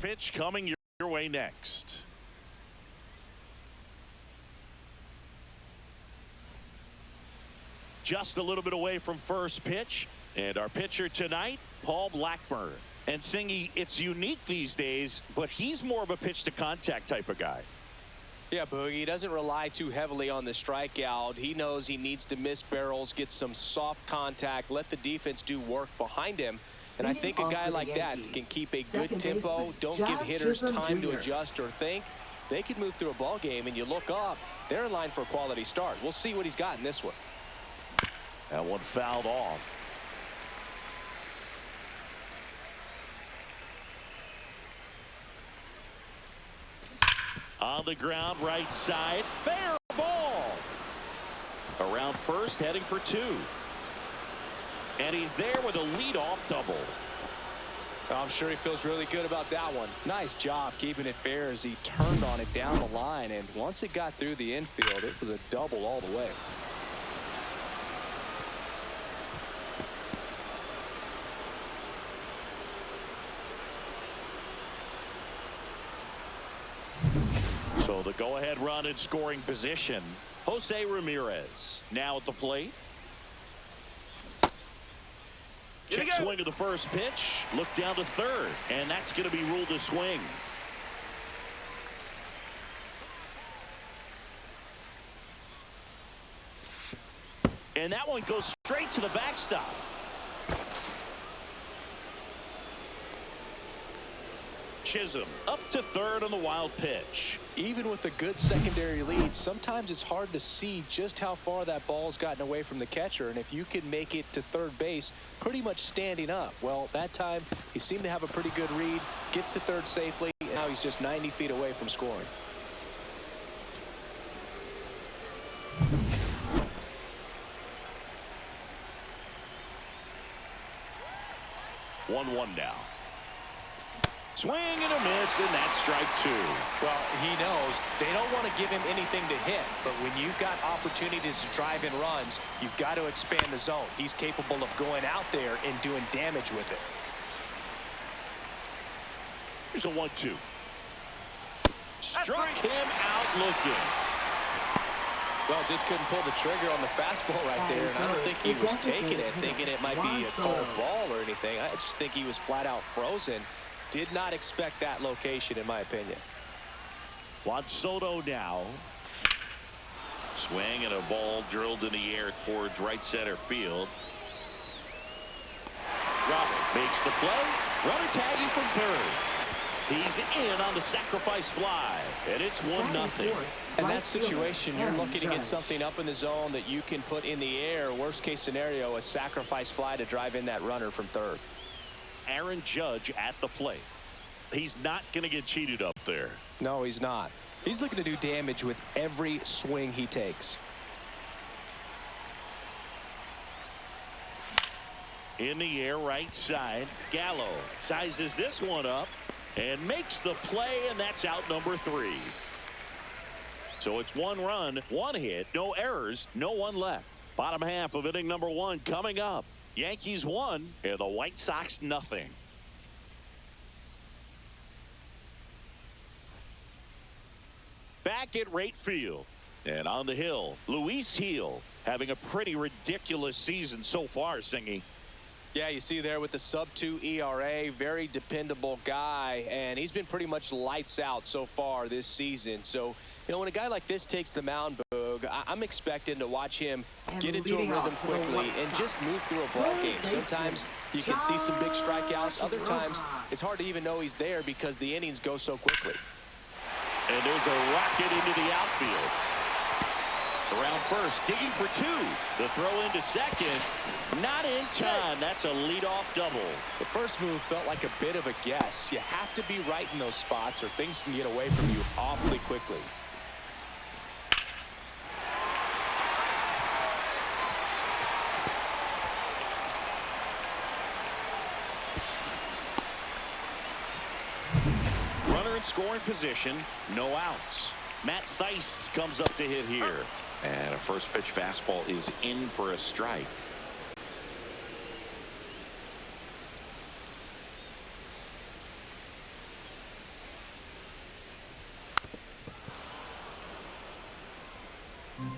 pitch coming your way next. Just a little bit away from first pitch. And our pitcher tonight, Paul Blackburn. And Singy, it's unique these days, but he's more of a pitch to contact type of guy. Yeah, Boogie, he doesn't rely too heavily on the strikeout. He knows he needs to miss barrels, get some soft contact, let the defense do work behind him. And I think a guy like that can keep a good tempo, don't give hitters time to adjust or think. They can move through a ball game, and you look up, they're in line for a quality start. We'll see what he's got in this one. That one fouled off. On the ground, right side, fair ball. Around first, heading for two. And he's there with a leadoff double. I'm sure he feels really good about that one. Nice job keeping it fair as he turned on it down the line. And once it got through the infield, it was a double all the way. So the go-ahead run in scoring position. Jose Ramirez now at the plate. Check swing of the first pitch. Look down to third. And that's going to be ruled a swing. And that one goes straight to the backstop. Chisholm up to third on the wild pitch. Even with a good secondary lead, sometimes it's hard to see just how far that ball's gotten away from the catcher. And if you can make it to third base pretty much standing up, well, that time he seemed to have a pretty good read, gets to third safely, and now he's just 90 feet away from scoring. One now. Swing and a miss, and that's strike two. Well, he knows they don't want to give him anything to hit, but when you've got opportunities to drive in runs, you've got to expand the zone. He's capable of going out there and doing damage with it. Here's a 1-2. Struck him out looking. Well, just couldn't pull the trigger on the fastball right there, and I don't think he was taking it, thinking it might be a cold ball or anything. I just think he was flat out frozen. Did not expect that location, in my opinion. Juan Soto now. Swing and a ball drilled in the air towards right center field. Robert makes the play. Runner tagging from third. He's in on the sacrifice fly, and it's 1-0. In that situation, you're looking to get something up in the zone that you can put in the air. Worst case scenario, a sacrifice fly to drive in that runner from third. Aaron Judge at the plate. He's not going to get cheated up there. No, he's not. He's looking to do damage with every swing he takes. In the air, right side. Gallo sizes this one up and makes the play, and that's out number 3. So it's 1 run, 1 hit, no errors, no one left. Bottom half of inning number 1 coming up. Yankees 1 and the White Sox nothing. Back at right field and on the hill, Luis Gil having a pretty ridiculous season so far, Singy. Yeah, you see there with the sub-2 ERA, very dependable guy, and he's been pretty much lights out so far this season. So, you know, when a guy like this takes the mound, Boog, I'm expecting to watch him get into a rhythm quickly and just move through a ball game. Sometimes you can see some big strikeouts. Other times it's hard to even know he's there because the innings go so quickly. And there's a rocket into the outfield. Around first, digging for 2. The throw into second. Not in time. That's a leadoff double. The first move felt like a bit of a guess. You have to be right in those spots or things can get away from you awfully quickly. Runner in scoring position. No outs. Matt Theis comes up to hit here. And a first pitch fastball is in for a strike.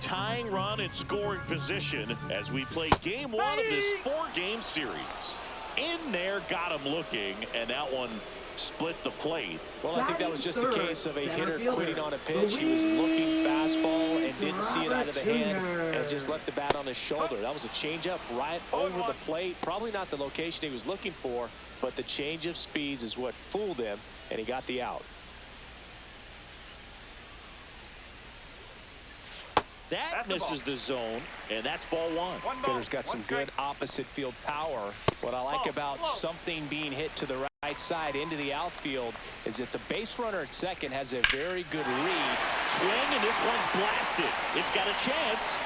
tying run in scoring position as we play game one of this 4-game series. In there, got him looking, and that one split the plate. Well, I think that was just a case of a hitter quitting on a pitch. He was looking fastball and didn't see it out of the hand and just left the bat on his shoulder. That was a changeup right over the plate. Probably not the location he was looking for, but the change of speeds is what fooled him, and he got the out. That misses the zone, and that's ball one. Hitter's got some good opposite field power. What I like about something being hit to the right side into the outfield is that the base runner at second has a very good read. Swing, and this one's blasted. It's got a chance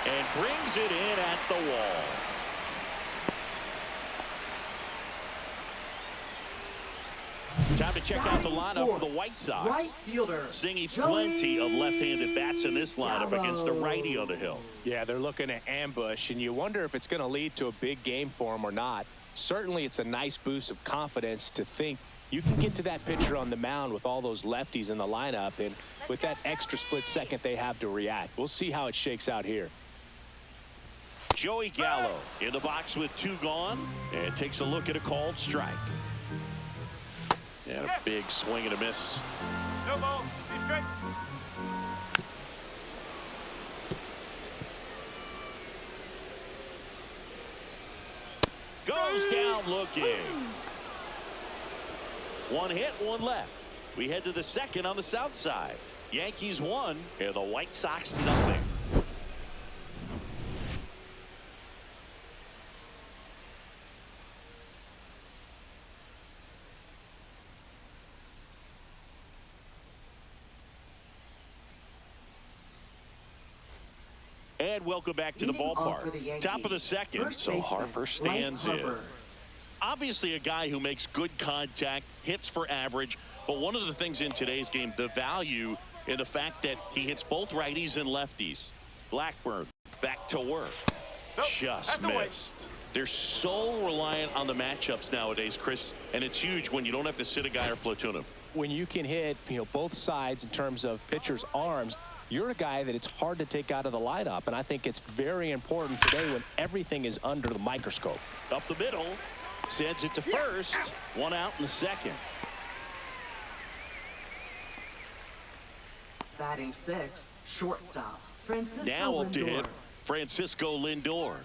and brings it in at the wall. Time to check out the lineup for the White Sox. Right fielder, Seeing plenty of left-handed bats in this lineup against the righty on the hill. Yeah, they're looking to ambush, and you wonder if it's going to lead to a big game for them or not. Certainly, it's a nice boost of confidence to think you can get to that pitcher on the mound with all those lefties in the lineup, and with that extra split second they have to react. We'll see how it shakes out here. Joey Gallo in the box with 2 gone, and takes a look at a called strike. And a big swing and a miss. No ball. See straight. Goes down looking. 1 hit, 1 left. We head to the second on the south side. Yankees 1 and the White Sox nothing. And welcome back to the ballpark. Top of the second, so Harper stands in. Obviously a guy who makes good contact, hits for average, but one of the things in today's game, the value in the fact that he hits both righties and lefties. Blackburn back to work. Just missed. They're so reliant on the matchups nowadays, Chris, and it's huge when you don't have to sit a guy or platoon him. When you can hit, both sides in terms of pitchers' arms, you're a guy that it's hard to take out of the lineup, and I think it's very important today when everything is under the microscope. Up the middle, sends it to first. 1 out in the second. batting 6th, shortstop Francisco Now up to Lindor. hit Francisco Lindor.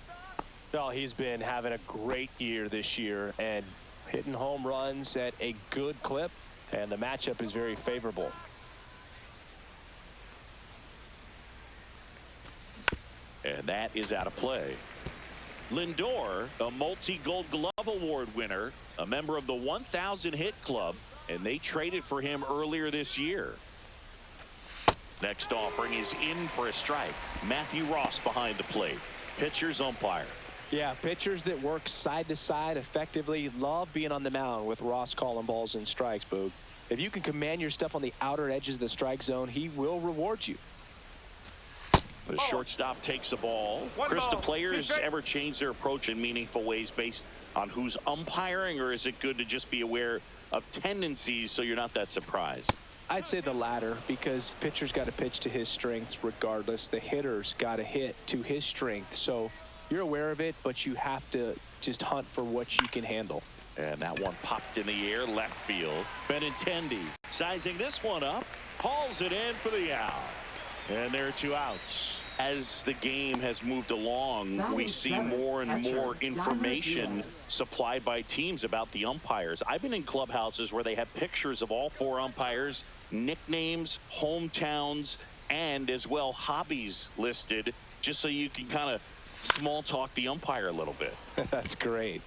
Well, he's been having a great year this year and hitting home runs at a good clip, and the matchup is very favorable. And that is out of play. Lindor, a multi-Gold Glove Award winner, a member of the 1,000 hit club, and they traded for him earlier this year. Next offering is in for a strike. Matthew Ross behind the plate. Pitcher's umpire. Yeah, pitchers that work side to side effectively love being on the mound with Ross calling balls and strikes, Boog. If you can command your stuff on the outer edges of the strike zone, he will reward you. The shortstop takes the ball. Chris, do players ever change their approach in meaningful ways based on who's umpiring, or is it good to just be aware of tendencies so you're not that surprised? I'd say the latter, because the pitcher's got to pitch to his strengths regardless. The hitter's got to hit to his strength. So you're aware of it, but you have to just hunt for what you can handle. And that one popped in the air, left field. Benintendi sizing this one up, hauls it in for the out. And there are 2 outs. As the game has moved along, we see more and more information supplied by teams about the umpires. I've been in clubhouses where they have pictures of all 4 umpires, nicknames, hometowns, and as well hobbies listed, just so you can kind of small talk the umpire a little bit. That's great.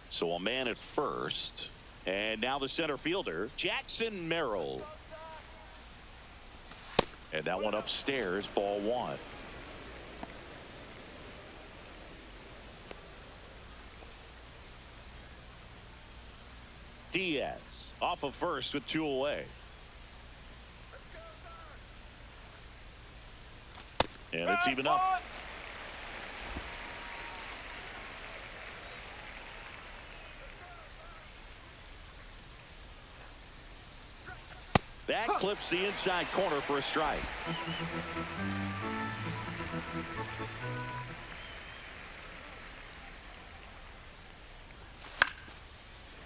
So a man at first, and now the center fielder, Jackson Merrill. And that one upstairs, ball 1. Diaz off of first with 2 away. And it's even up. clips the inside corner for a strike.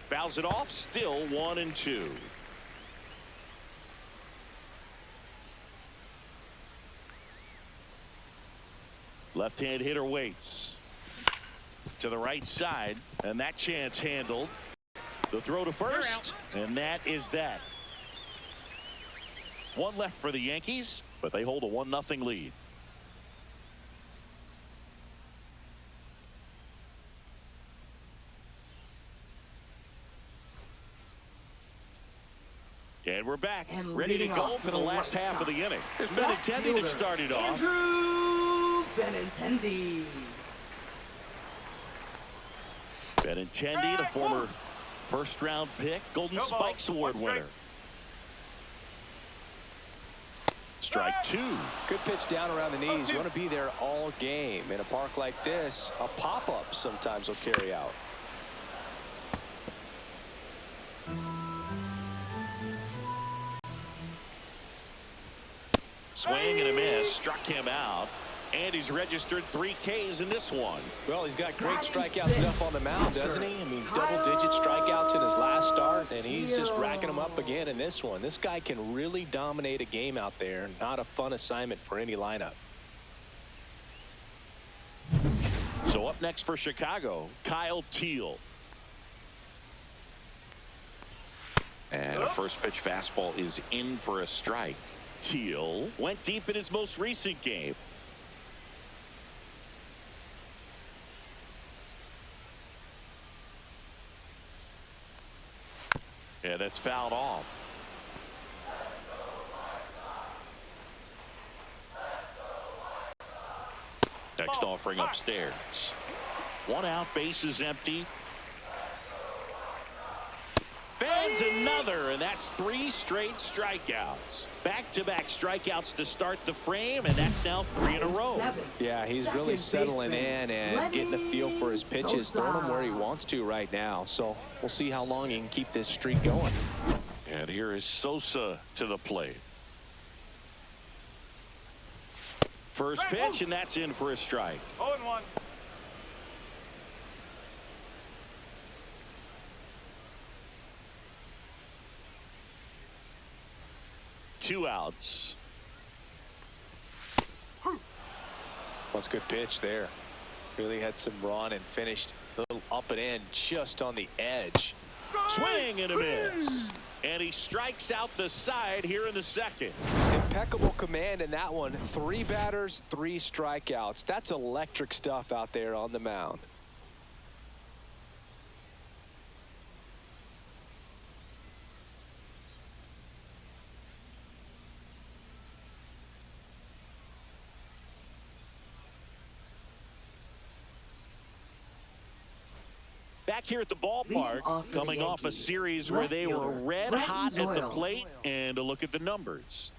Fouls it off, still 1-2. Left-hand hitter waits. To the right side, and that chance handled. The throw to first, and that is that. One left for the Yankees, but they hold a 1-0 lead. And we're back, And ready to leading go off for the last White half of the Sox, inning. There's left Benintendi fielder, to start it off. Andrew Benintendi. Benintendi, the former first-round pick, Golden Spikes Award winner. Strike two. Good pitch down around the knees. You want to be there all game. In a park like this, a pop-up sometimes will carry out. Swing and a miss, struck him out, and he's registered 3 Ks in this one. Well, he's got great strikeout stuff on the mound, doesn't he? I mean, double-digit strikeouts in his last start, and he's just racking them up again in this one. This guy can really dominate a game out there. Not a fun assignment for any lineup. So up next for Chicago, Kyle Teal. And a first pitch fastball is in for a strike. Teal went deep in his most recent game. And that's fouled off. Next offering upstairs. 1 out, base is empty. Fans another, and that's 3 straight strikeouts. Back-to-back strikeouts to start the frame, and that's now 3 in a row. Yeah, he's really settling in and getting a feel for his pitches, throwing them where he wants to right now. So we'll see how long he can keep this streak going. And here is Sosa to the plate. First pitch, and that's in for a strike. 0-1. Two outs. That's a good pitch there. Really had some run and finished a little up and in just on the edge. Swing and a miss. And he strikes out the side here in the second. Impeccable command in that one. 3 batters, 3 strikeouts. That's electric stuff out there on the mound. Back here at the ballpark, coming off a series where they were red hot at the plate, and a look at the numbers.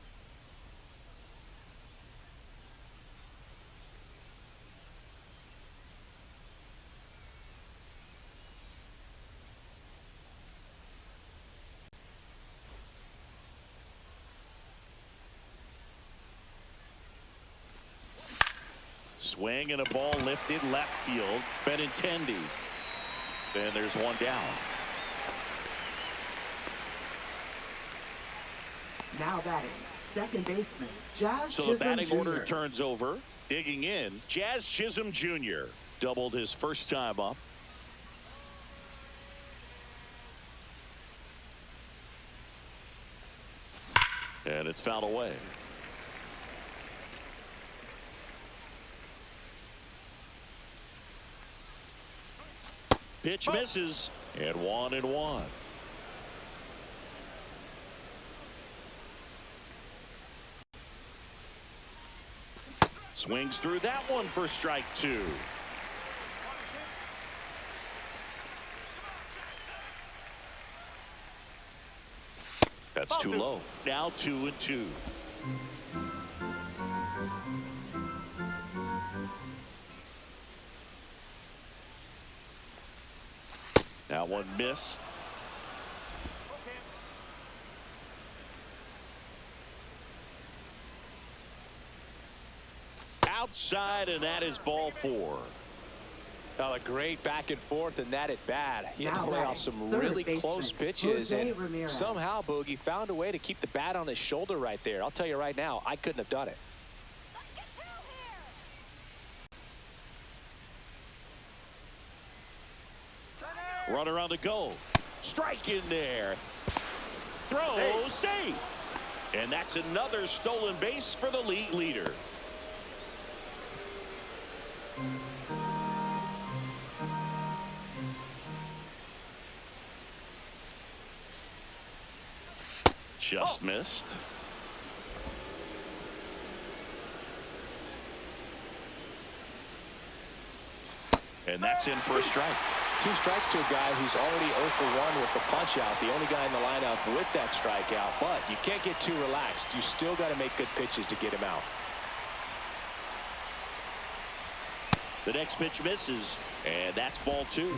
Swing and a ball lifted left field. Benintendi. And there's one down. Now batting, second baseman, Jazz So Chisholm the batting order Jr. turns over. Digging in, Jazz Chisholm Jr. doubled his first time up. And it's fouled away. Pitch misses, and 1-1. Swings through that one for strike 2. That's too low. Now 2-2. That one missed. outside, and that is ball 4. Oh, a great back and forth, and that at bat. He had to Now play off batting, some third really baseman, close pitches, Jose and Ramirez. somehow Boogie found a way to keep the bat on his shoulder right there. I'll tell you right now, I couldn't have done it. Runner on the go. Strike in there. Throw, safe. And that's another stolen base for the league leader. Just missed. And that's in for a strike. 2 strikes to a guy who's already 0 for 1 with the punch out. The only guy in the lineup with that strikeout. But you can't get too relaxed. You still got to make good pitches to get him out. The next pitch misses, and that's ball 2.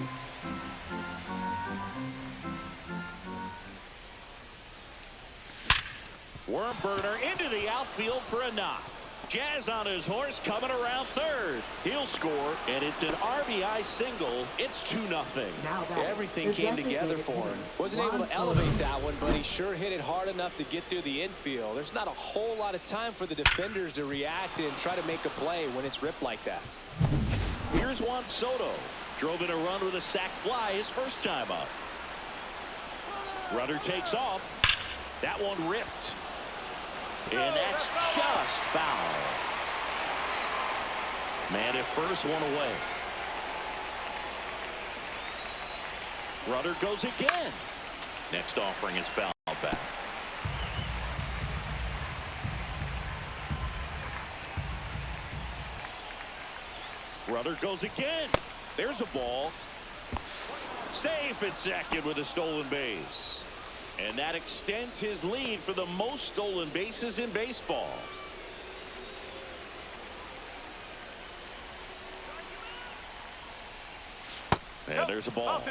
Worm burner into the outfield for a knock. Jazz on his horse coming around third. He'll score, and it's an RBI single. It's 2-0. Now batting, Everything the came together designated for him. hitter, Wasn't able Juan to elevate Soto. that one, but he sure hit it hard enough to get through the infield. There's not a whole lot of time for the defenders to react and try to make a play when it's ripped like that. Here's Juan Soto. Drove in a run with a sac fly his first time up. Runner takes off. That one ripped. And that's just foul. Man at first, one away. Runner goes again. Next offering is foul back. Runner goes again. There's a ball. Safe at second with a stolen base. And that extends his lead for the most stolen bases in baseball. And there's a ball.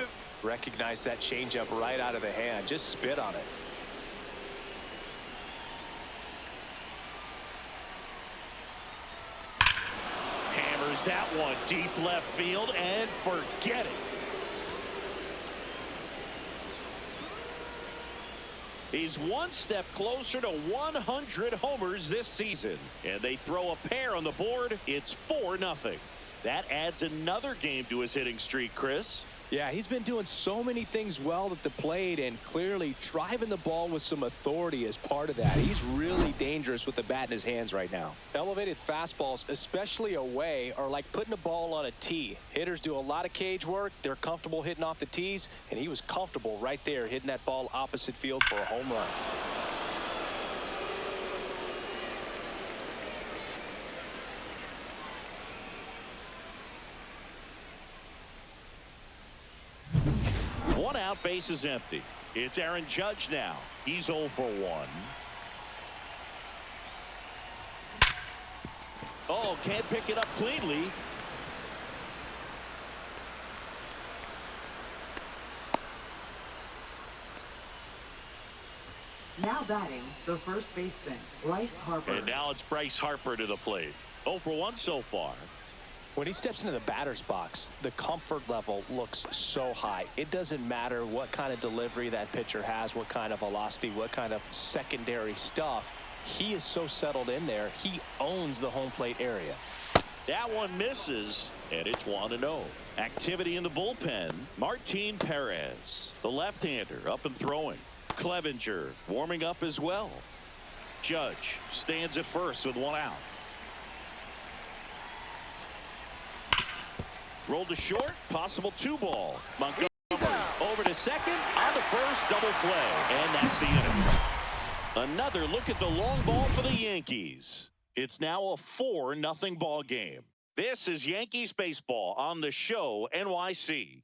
Recognize that changeup right out of the hand. Just spit on it. Hammers that one deep left field and forget it. He's one step closer to 100 homers this season. And they throw a pair on the board. It's 4-0. That adds another game to his hitting streak, Chris. Yeah, he's been doing so many things well at the plate and clearly driving the ball with some authority as part of that. He's really dangerous with the bat in his hands right now. Elevated fastballs, especially away, are like putting a ball on a tee. Hitters do a lot of cage work. They're comfortable hitting off the tees, and he was comfortable right there hitting that ball opposite field for a home run. One out, base is empty. It's Aaron Judge now. He's 0 for 1. Oh, can't pick it up cleanly. Now batting, the first baseman, Bryce Harper. And now it's Bryce Harper to the plate. 0 for 1 so far. When he steps into the batter's box, the comfort level looks so high. It doesn't matter what kind of delivery that pitcher has, what kind of velocity, what kind of secondary stuff. He is so settled in there. He owns the home plate area. That one misses, and it's 1-0. Activity in the bullpen. Martin Perez, the left-hander, up and throwing. Clevenger warming up as well. Judge stands at first with 1 out. Rolled to short, possible 2-ball. Montgomery over to second, on to first, double play, and that's the inning. Another look at the long ball for the Yankees. It's now a 4-0 ball game. This is Yankees baseball on the show NYC.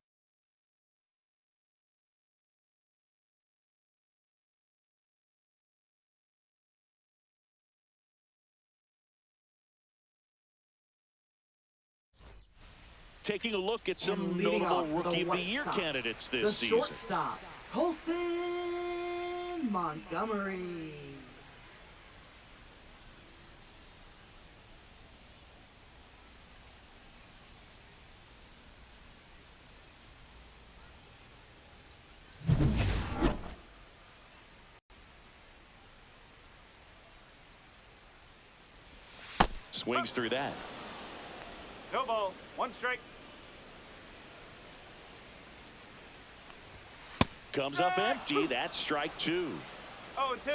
Taking a look at some And leading notable off for the Rookie of the White Year Sox, candidates the this season. shortstop, Colson Montgomery. Swings through that. No ball. One strike. Comes up empty. That's strike 2. 0-2.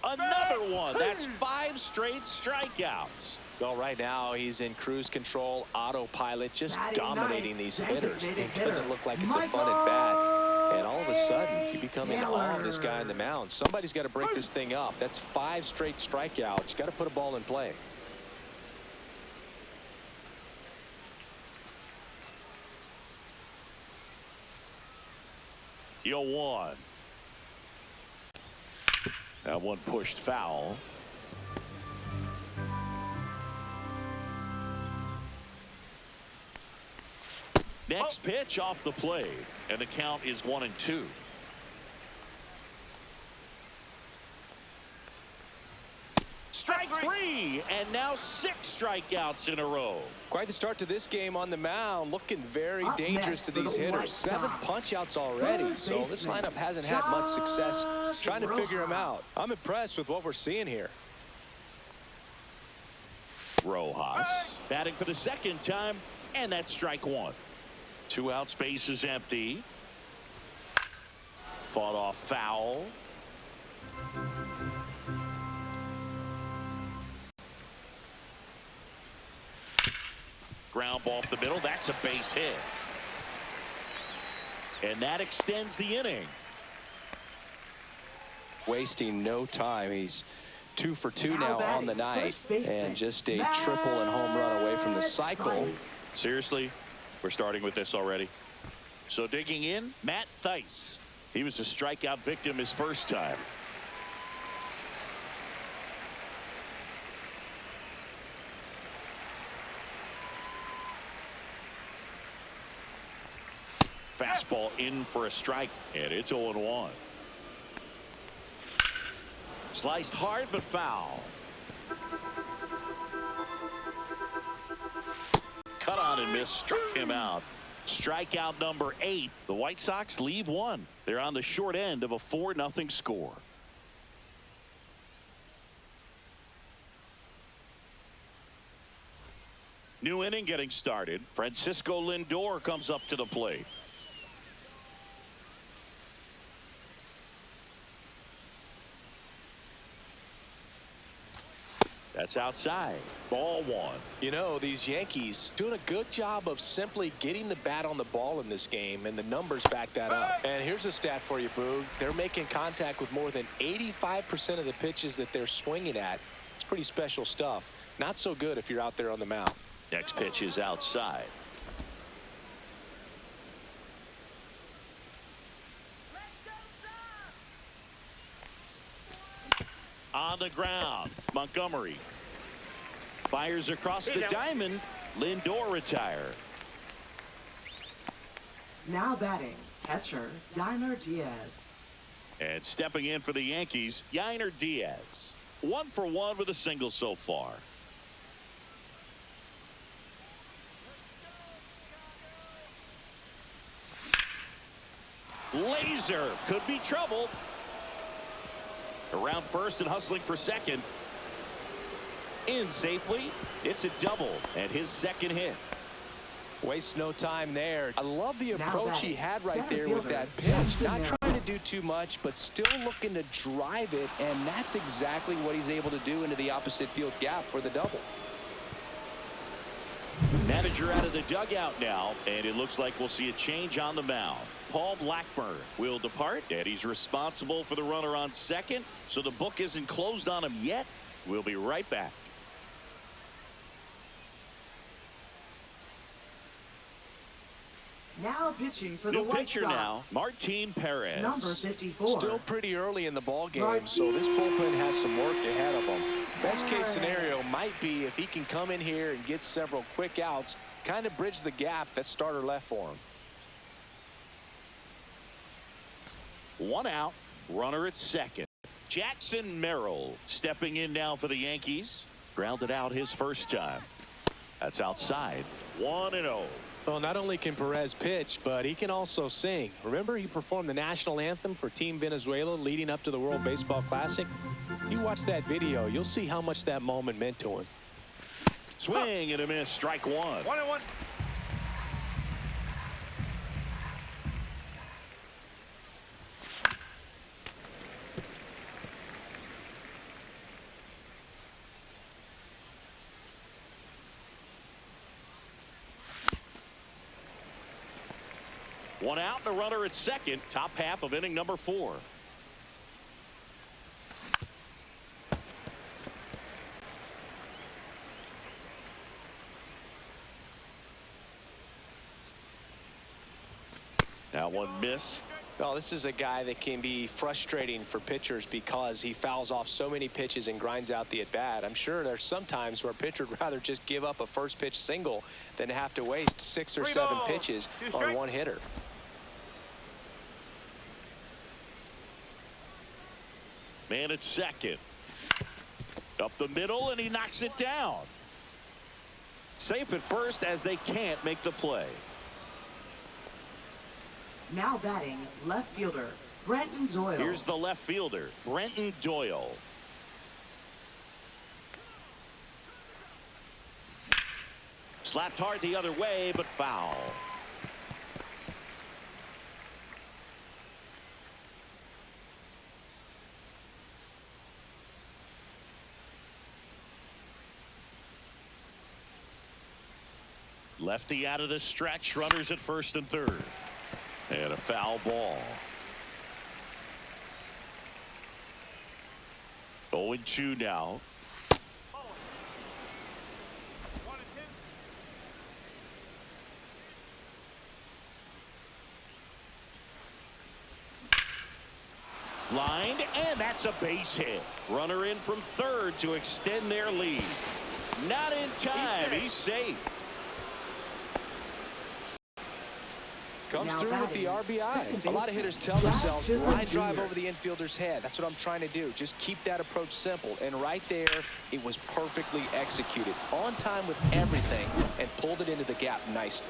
Another one. That's 5 straight strikeouts. Well, right now he's in cruise control, autopilot, just Batting dominating ninth, these hitters. It designated doesn't hitter, look like it's a fun at bat. And all of a sudden, you become in awe of this guy in the mound. Somebody's got to break this thing up. That's 5 straight strikeouts. Got to put a ball in play. You're 1. That one pushed foul. Next pitch off the plate, and the count is 1-2. Strike 3, and now 6 strikeouts in a row. Quite the start to this game on the mound. Looking very Up dangerous next to for these the hitters. White 7 Sox. punch-outs already. Third So this baseman, lineup hasn't had much success Josh trying to figure him out. Rojas. I'm impressed with what we're seeing here. Rojas batting for the second time, and that's strike 1. 2 outs, base is empty. Fought off foul. Ground ball up the middle. That's a base hit. And that extends the inning. Wasting no time. He's 2 for 2 Now now on the batting, night, first baseman, and just a triple and home run away from the cycle. Theis. Seriously, we're starting with this already. So digging in, Matt Theis. He was a strikeout victim his first time. Fastball in for a strike, and it's 0-1. Sliced hard but foul. Cut on and miss, struck him out. Strikeout number 8. The White Sox leave 1. They're on the short end of a 4-0 score. New inning getting started. Francisco Lindor comes up to the plate. That's outside. Ball 1. You know, these Yankees doing a good job of simply getting the bat on the ball in this game, and the numbers back that up. And here's a stat for you, Boog. They're making contact with more than 85% of the pitches that they're swinging at. It's pretty special stuff. Not so good if you're out there on the mound. Next pitch is outside. On the ground, Montgomery fires across the diamond. Lindor retire. Now batting, catcher, Yainer Diaz. And stepping in for the Yankees, Yainer Diaz. 1 for 1 with a single so far. Laser could be trouble. Around first and hustling for second. In safely. It's a double and his second hit. Waste no time there. I love the Now approach he batting, had right center there with fielder, that pitch. Justin Not Merrill. trying to do too much, but still looking to drive it, and that's exactly what he's able to do into the opposite field gap for the double. Manager out of the dugout now, and it looks like we'll see a change on the mound. Paul Blackburn will depart, and he's responsible for the runner on second, so the book isn't closed on him yet. We'll be right back. Now pitching for the New White pitcher Sox. now, Martin Perez. Number 54. Still pretty early in the ball game, so this bullpen has some work ahead of them. Best case scenario might be if he can come in here and get several quick outs, kind of bridge the gap that starter left for him. 1 out, runner at second. Jackson Merrill stepping in now for the Yankees. Grounded out his first time. That's outside. 1-0. Well, not only can Perez pitch, but he can also sing. Remember, he performed the national anthem for Team Venezuela leading up to the World Baseball Classic. You watch that video, you'll see how much that moment meant to him. Swing and a miss. Strike one. 1-1. One out and a runner at second. Top half of inning number 4. That one missed. Well, this is a guy that can be frustrating for pitchers because he fouls off so many pitches and grinds out the at-bat. I'm sure there's some times where a pitcher would rather just give up a first pitch single than have to waste 6 or 7 pitches on one hitter. Man at second. Up the middle, and he knocks it down. Safe at first as they can't make the play. Now batting, left fielder, Brenton Doyle. Here's the left fielder, Brenton Doyle. Slapped hard the other way, but foul. Lefty out of the stretch, runners at first and third. And a foul ball. 0-2 now. 1-2. Lined, and that's a base hit. Runner in from third to extend their lead. Not in time. He's safe. Comes Now through with the batting, RBI. second A lot of baseman, hitters tell Josh themselves, Chisholm line drive Jr. over the infielder's head. That's what I'm trying to do. Just keep that approach simple. And right there, it was perfectly executed. On time with everything, and pulled it into the gap nicely.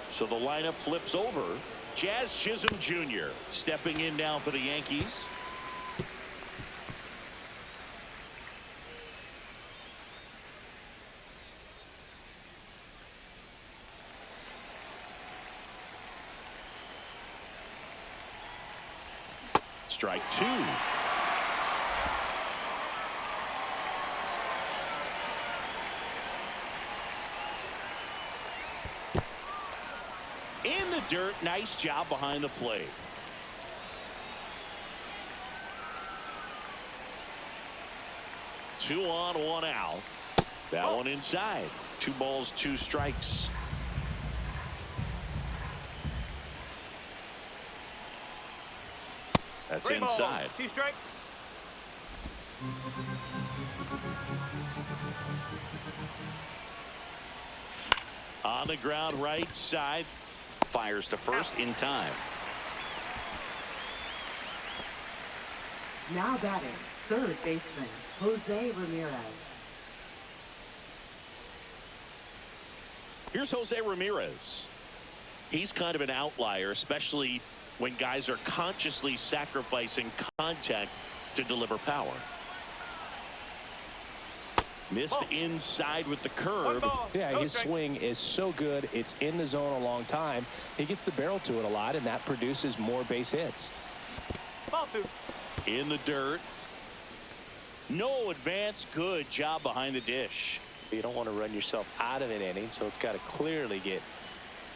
So the lineup flips over. Jazz Chisholm Jr. stepping in now for the Yankees. Strike 2. In the dirt. Nice job behind the plate. Two on, one out. That one inside. 2 balls, 2 strikes. That's 3 inside. balls, 2 strikes. On the ground, right side. Fires to first in time. Now batting, third baseman, Jose Ramirez. Here's Jose Ramirez. He's kind of an outlier, especially when guys are consciously sacrificing contact to deliver power. Missed inside with the curve. Yeah, his swing is so good. It's in the zone a long time. He gets the barrel to it a lot, and that produces more base hits. Ball 2. In the dirt. No advance. Good job behind the dish. You don't want to run yourself out of an inning, so it's got to clearly get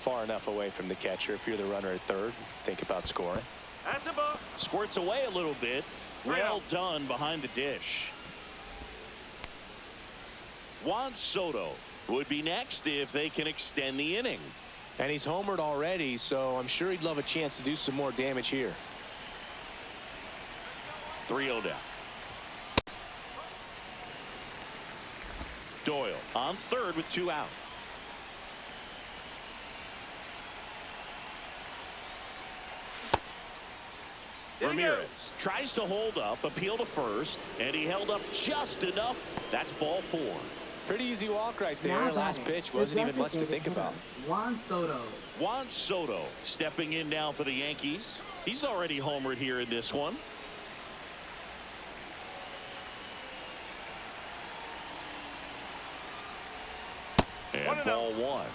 far enough away from the catcher. If you're the runner at third, think about scoring. That's a ball. Squirts away a little bit. Well done behind the dish. Juan Soto would be next if they can extend the inning. And he's homered already, so I'm sure he'd love a chance to do some more damage here. 3-0 down. Doyle on third with 2 out. Ramirez tries to hold up, appeal to first, and he held up just enough. That's ball 4. Pretty easy walk right there. Now Last batting, pitch the wasn't even much to designated think about. hitter, Juan Soto. Juan Soto stepping in now for the Yankees. He's already homered here in this one. And ball one.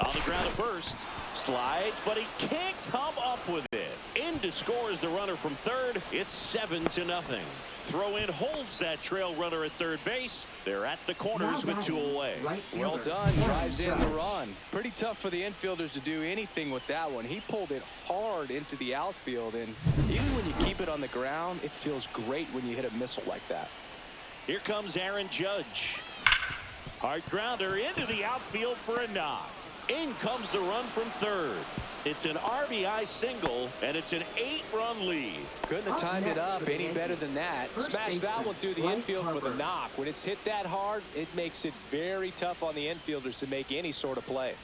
On the ground at first. Slides, but he can't come up with it. In to score is the runner from third. It's 7-0. Throw in holds that trail runner at third base. They're at the corners with two away. Right Well fielder, done. Aaron Drives in the Judge. run. Pretty tough for the infielders to do anything with that one. He pulled it hard into the outfield, and even when you keep it on the ground, it feels great when you hit a missile like that. Here comes Aaron Judge. Hard grounder into the outfield for a knock. In comes the run from third. It's an RBI single, and it's an 8-run lead. Couldn't have Up timed it next up for the any Yankees, better than that. first Smash that baseman, one through the Bryce infield for the Harper. knock. When it's hit that hard, it makes it very tough on the infielders to make any sort of play.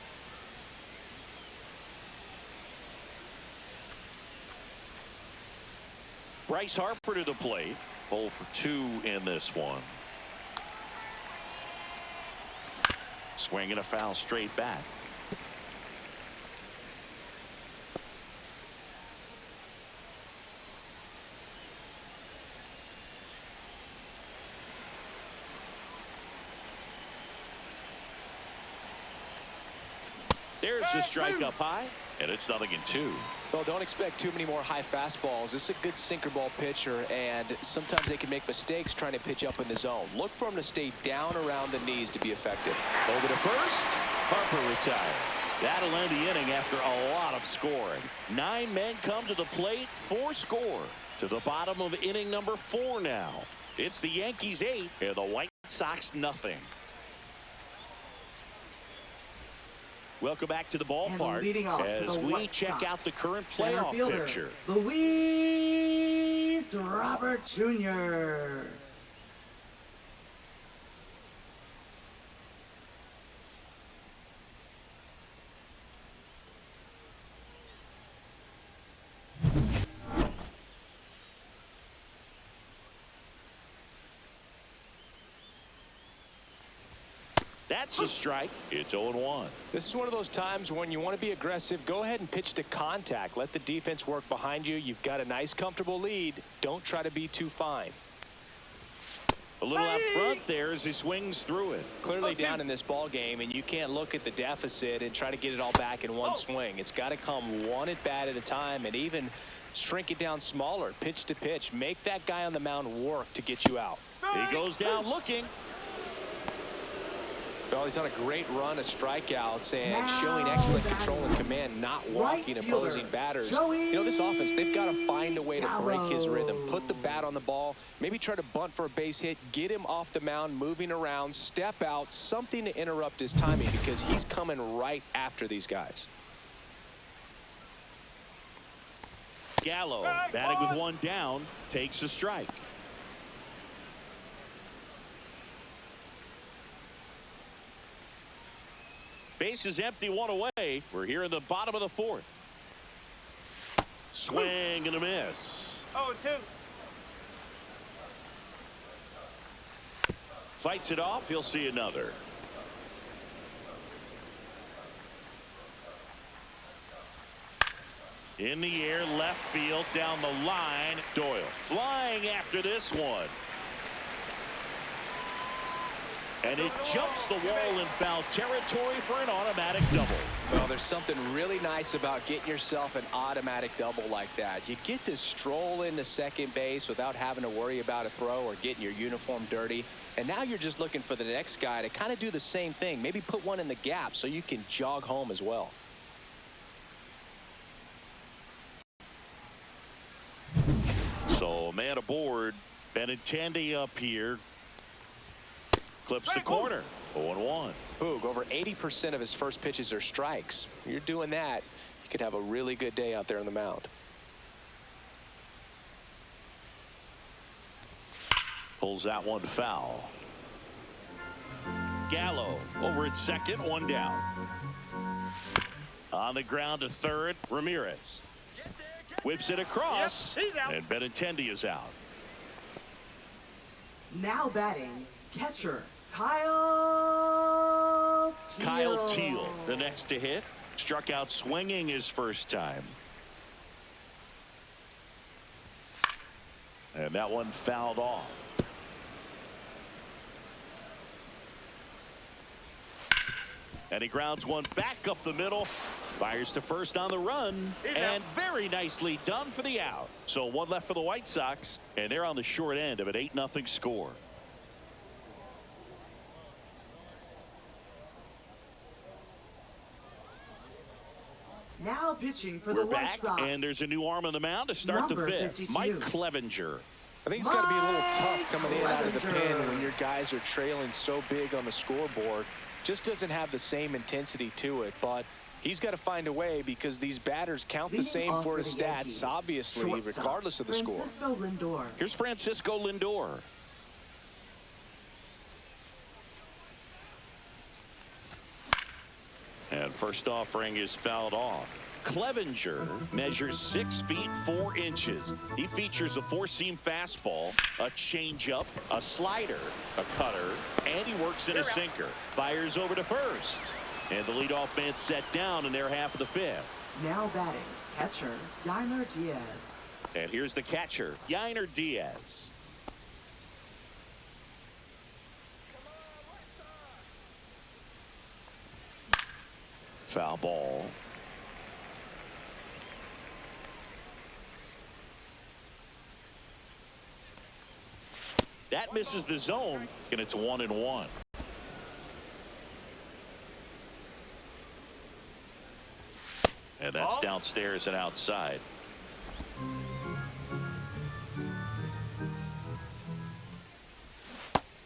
Bryce Harper to the plate. 0 for 2 in this one. Swing and a foul straight back. There's the strike up high, and it's 0-2. Well, don't expect too many more high fastballs. This is a good sinker ball pitcher, and sometimes they can make mistakes trying to pitch up in the zone. Look for him to stay down around the knees to be effective. Over to first. Harper retired. That'll end the inning after a lot of scoring. 9 men come to the plate, 4 score. To the bottom of inning number 4 now. It's the Yankees 8 and the White Sox nothing. Welcome back to the ballpark leading off as for the we White check Sox, out the current center playoff fielder, picture. Luis Robert Jr. That's a strike. It's 0-1. This is one of those times when you want to be aggressive. Go ahead and pitch to contact. Let the defense work behind you. You've got a nice, comfortable lead. Don't try to be too fine. A little out front there as he swings through it. Clearly down in this ball game, and you can't look at the deficit and try to get it all back in one swing. It's got to come one at bat at a time, and even shrink it down smaller, pitch to pitch. Make that guy on the mound work to get you out. He goes down looking. Well, he's on a great run of strikeouts and Now showing excellent batting. control and command, not walking Right opposing fielder, batters. Joey You know, this offense, they've got to find a way to break his rhythm. Gallo. Put the bat on the ball, maybe try to bunt for a base hit, get him off the mound, moving around, step out, something to interrupt his timing because he's coming right after these guys. Gallo batting with 1 down takes a strike. Base is empty, 1 away. We're here in the bottom of the 4th. Swing and a miss. 0-2. Fights it off. He'll see another. In the air, left field, down the line. Doyle flying after this one. And it jumps the wall in foul territory for an automatic double. Well, there's something really nice about getting yourself an automatic double like that. You get to stroll into second base without having to worry about a throw or getting your uniform dirty. And now you're just looking for the next guy to kind of do the same thing. Maybe put one in the gap so you can jog home as well. So, man aboard. Benintendi up here. Clips the corner. 0-1. Boog, over 80% of his first pitches are strikes. You're doing that, you could have a really good day out there on the mound. Pulls that one foul. Gallo over at second, 1 down. On the ground to third, Ramirez. Whips it across. Yep, he's out. And Benintendi is out. Now batting, catcher, Kyle Teal. Kyle Teal, the next to hit. Struck out swinging his first time. And that one fouled off. And he grounds one back up the middle. Fires to first on the run. And very nicely done for the out. So one left for the White Sox. And they're on the short end of an 8-0 score. Now pitching for We're the White back, Sox. and there's a new arm on the mound to start Number the fifth. 52. Mike Clevenger. I think it's got to be a little tough Mike coming in out of the pen Clevenger. when your guys are trailing so big on the scoreboard. Just doesn't have the same intensity to it, but he's got to find a way because these batters count the Leading same off for for his the stats, Yankees, obviously, shortstop, regardless of the score. Francisco Lindor. Here's Francisco Lindor. And first offering is fouled off. Clevenger measures 6 feet 4 inches. He features a four-seam fastball, a changeup, a slider, a cutter, and he works in a sinker. Fires over to first. And the leadoff man set down in their half of the fifth. Now batting, catcher, Yainer Diaz. And here's the catcher, Yainer Diaz. Foul ball. That misses the zone, and it's 1-1. And that's downstairs and outside.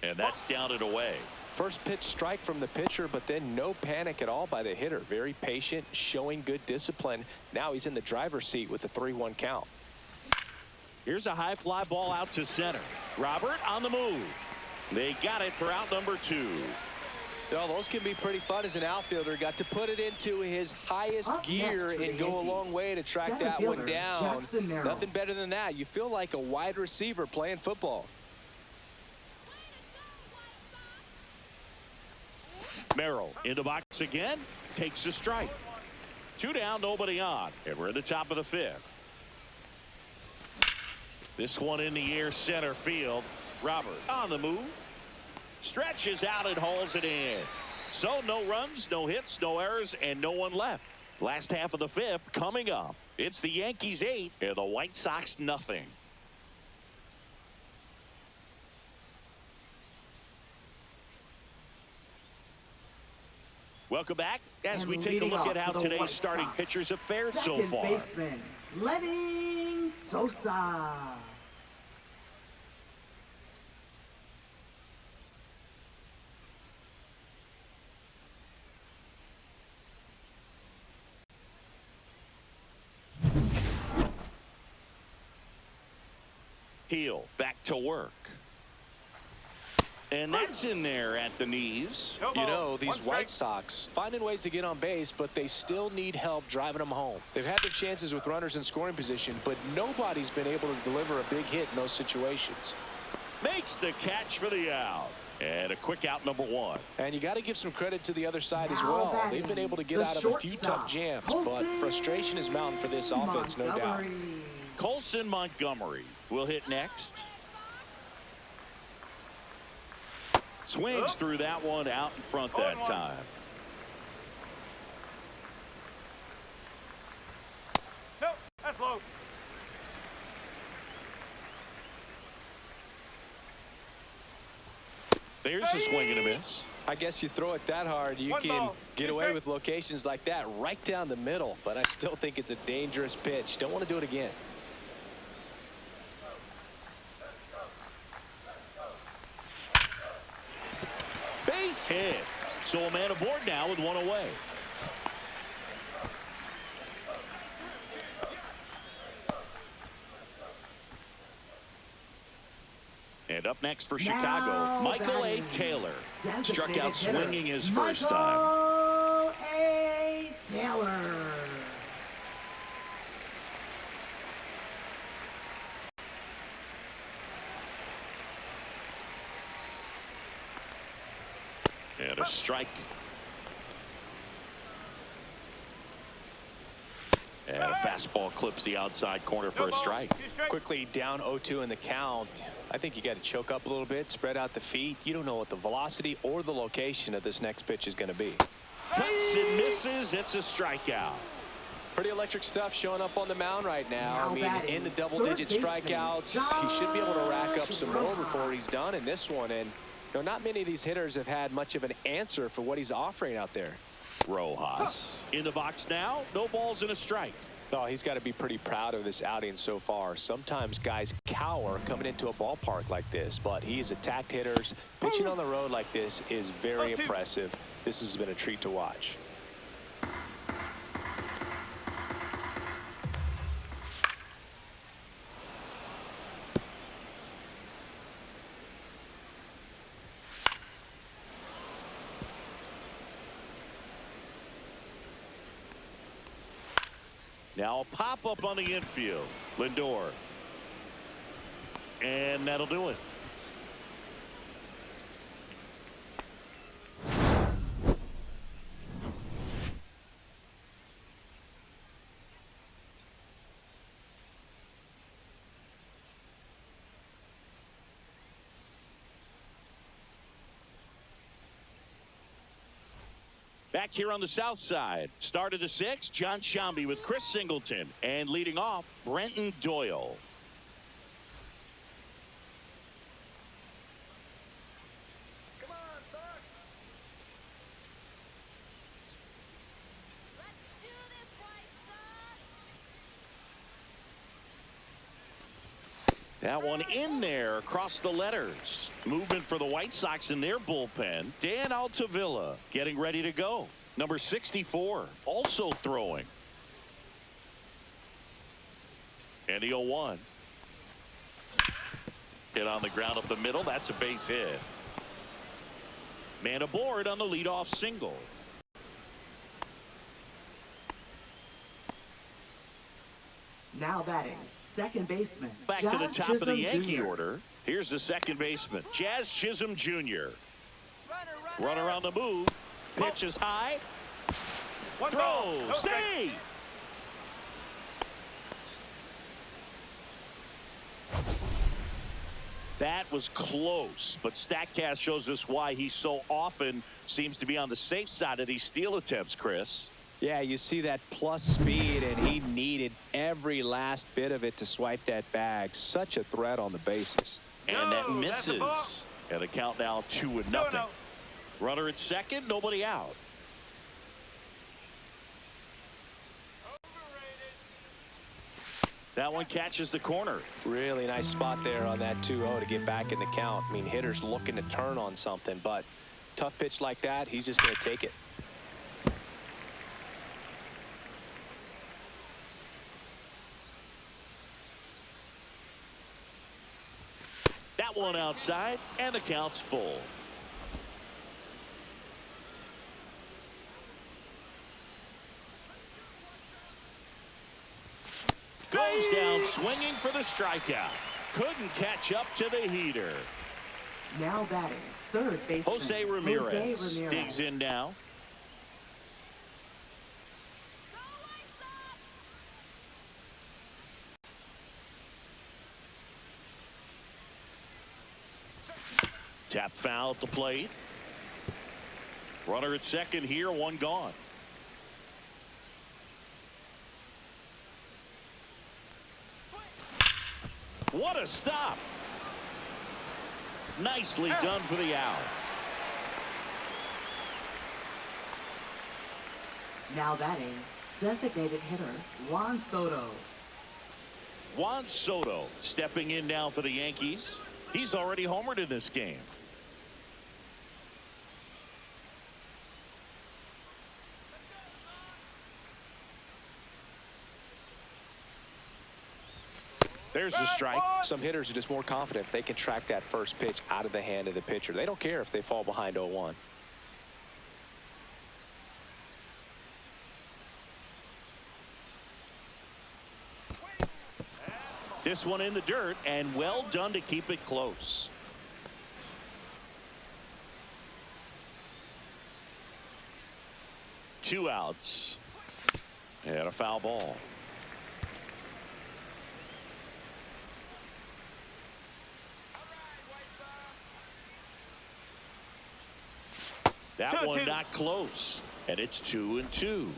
And that's down and away. First pitch strike from the pitcher, but then no panic at all by the hitter. Very patient, showing good discipline. Now he's in the driver's seat with the 3-1 count. Here's a high fly ball out to center. Robert on the move. They got it for out number 2. Well, those can be pretty fun as an outfielder. Got to put it into his highest Up gear next for and the go a Yankees, long way to track center that one fielder, down. Jackson Merrill. Nothing better than that. You feel like a wide receiver playing football. Merrill into box again. Takes a strike. 2 down, nobody on. And we're at the top of the fifth. This one in the air, center field. Robert on the move. Stretches out and hauls it in. So no runs, no hits, no errors, and no one left. Last half of the fifth coming up. It's the Yankees 8 and the White Sox nothing. Welcome back as we take a look at how today's starting pitchers have fared so far. Second baseman, Lenny Sosa. Heel back to work. And that's in there at the knees. You know, these White Sox finding ways to get on base, but they still need help driving them home. They've had their chances with runners in scoring position, but nobody's been able to deliver a big hit in those situations. Makes the catch for the out. And a quick out number 1. And you got to give some credit to the other side as Now well. batting, They've been able to get the out of a few shortstop, tough jams, but frustration is mounting for this offense, no doubt. Montgomery. Colson Montgomery will hit next. Swings through that one out in front that time. Nope, that's low. There's a swing and a miss. I guess you throw it that hard, you One can ball, get two away strikes. with locations like that right down the middle, but I still think it's a dangerous pitch. Don't want to do it again. Base hit. So a man aboard now with one away. And up next for Chicago, Now Michael A. batting, Taylor. designated Struck out hitter, swinging his first time. Michael A. Taylor. And a strike. And a fastball clips the outside corner for a strike. Quickly down 0-2 in the count. I think you got to choke up a little bit, spread out the feet. You don't know what the velocity or the location of this next pitch is going to be. Cuts and misses. It's a strikeout. Pretty electric stuff showing up on the mound right now. I mean, in the double-digit strikeouts, he should be able to rack up some more before he's done in this one. And not many of these hitters have had much of an answer for what he's offering out there. Rojas in the box now. No balls and a strike. Oh, he's got to be pretty proud of this outing so far. Sometimes guys cower coming into a ballpark like this, but he has attacked hitters. Pitching on the road like this is very impressive. This has been a treat to watch. Now a pop-up on the infield. Lindor. And that'll do it. Back here on the south side, start of the sixth, John Shambi with Chris Singleton, and leading off, Brenton Doyle. Come on, Sox. Let's do this, White Sox. That one in there across the letters. Movement for the White Sox in their bullpen. Dan Altavilla getting ready to go. Number 64 also throwing. And the 0-1. Hit on the ground up the middle. That's a base hit. Man aboard on the leadoff single. Now batting, second baseman. Back Jazz to the top of the Chisholm Yankee Jr. order. Here's the second baseman, Jazz Chisholm Jr. Runner on the move. Pitch is high. One ball. Throw. No strike. Save. That was close, but StatCast shows us why he so often seems to be on the safe side of these steal attempts, Chris. Yeah, you see that plus speed, and he needed every last bit of it to swipe that bag. Such a threat on the bases. And that No, that's a ball. misses. And the count now 2-0. No. Runner at second, nobody out. That one catches the corner. Really nice spot there on that 2-0 to get back in the count. I mean, hitters looking to turn on something, but tough pitch like that, he's just going to take it. That one outside, and the count's full. Goes down swinging for the strikeout. Couldn't catch up to the heater. Now batting, third baseman. Jose Ramirez digs in now. Go White Sox. Tap foul at the plate. Runner at second here, one gone. What a stop. Nicely done for the out. Now batting, designated hitter Juan Soto. Juan Soto stepping in now for the Yankees. He's already homered in this game. There's the strike. Some hitters are just more confident if they can track that first pitch out of the hand of the pitcher. They don't care if they fall behind 0-1. This one in the dirt, and well done to keep it close. 2 outs. And a foul ball. That one not close. And it's 2-2.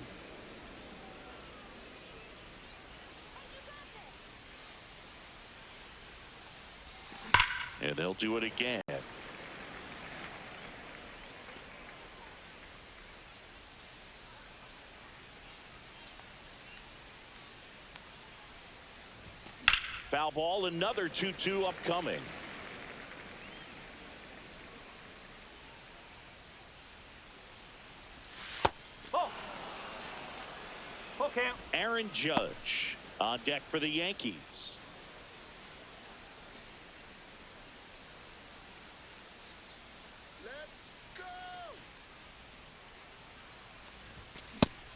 And they'll do it again. Foul ball, another 2-2 upcoming. Aaron Judge on deck for the Yankees. Let's go.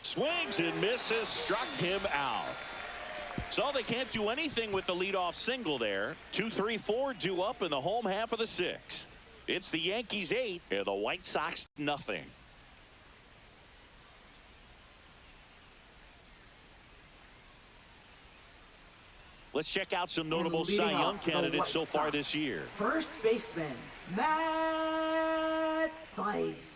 Swings and misses, struck him out. So they can't do anything with the leadoff single there. 2-3-4 due up in the home half of the 6th. It's the Yankees 8 and the White Sox nothing. Let's check out some notable Cy Young candidates so far this year. First baseman, Matt Thaiss.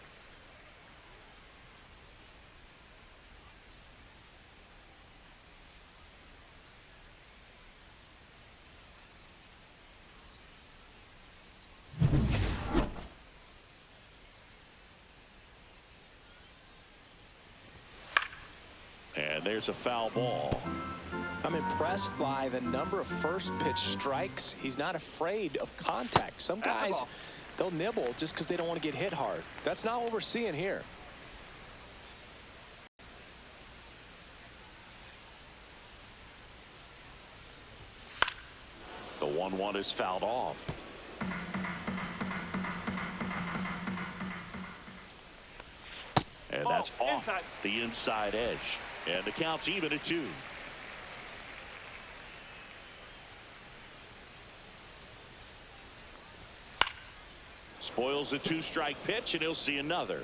And there's a foul ball. I'm impressed by the number of first pitch strikes. He's not afraid of contact. Some guys, they'll nibble just because they don't want to get hit hard. That's not what we're seeing here. The 1-1 is fouled off. And that's off the inside edge. And the count's even at 2. Spoils the 2-strike pitch, and he'll see another.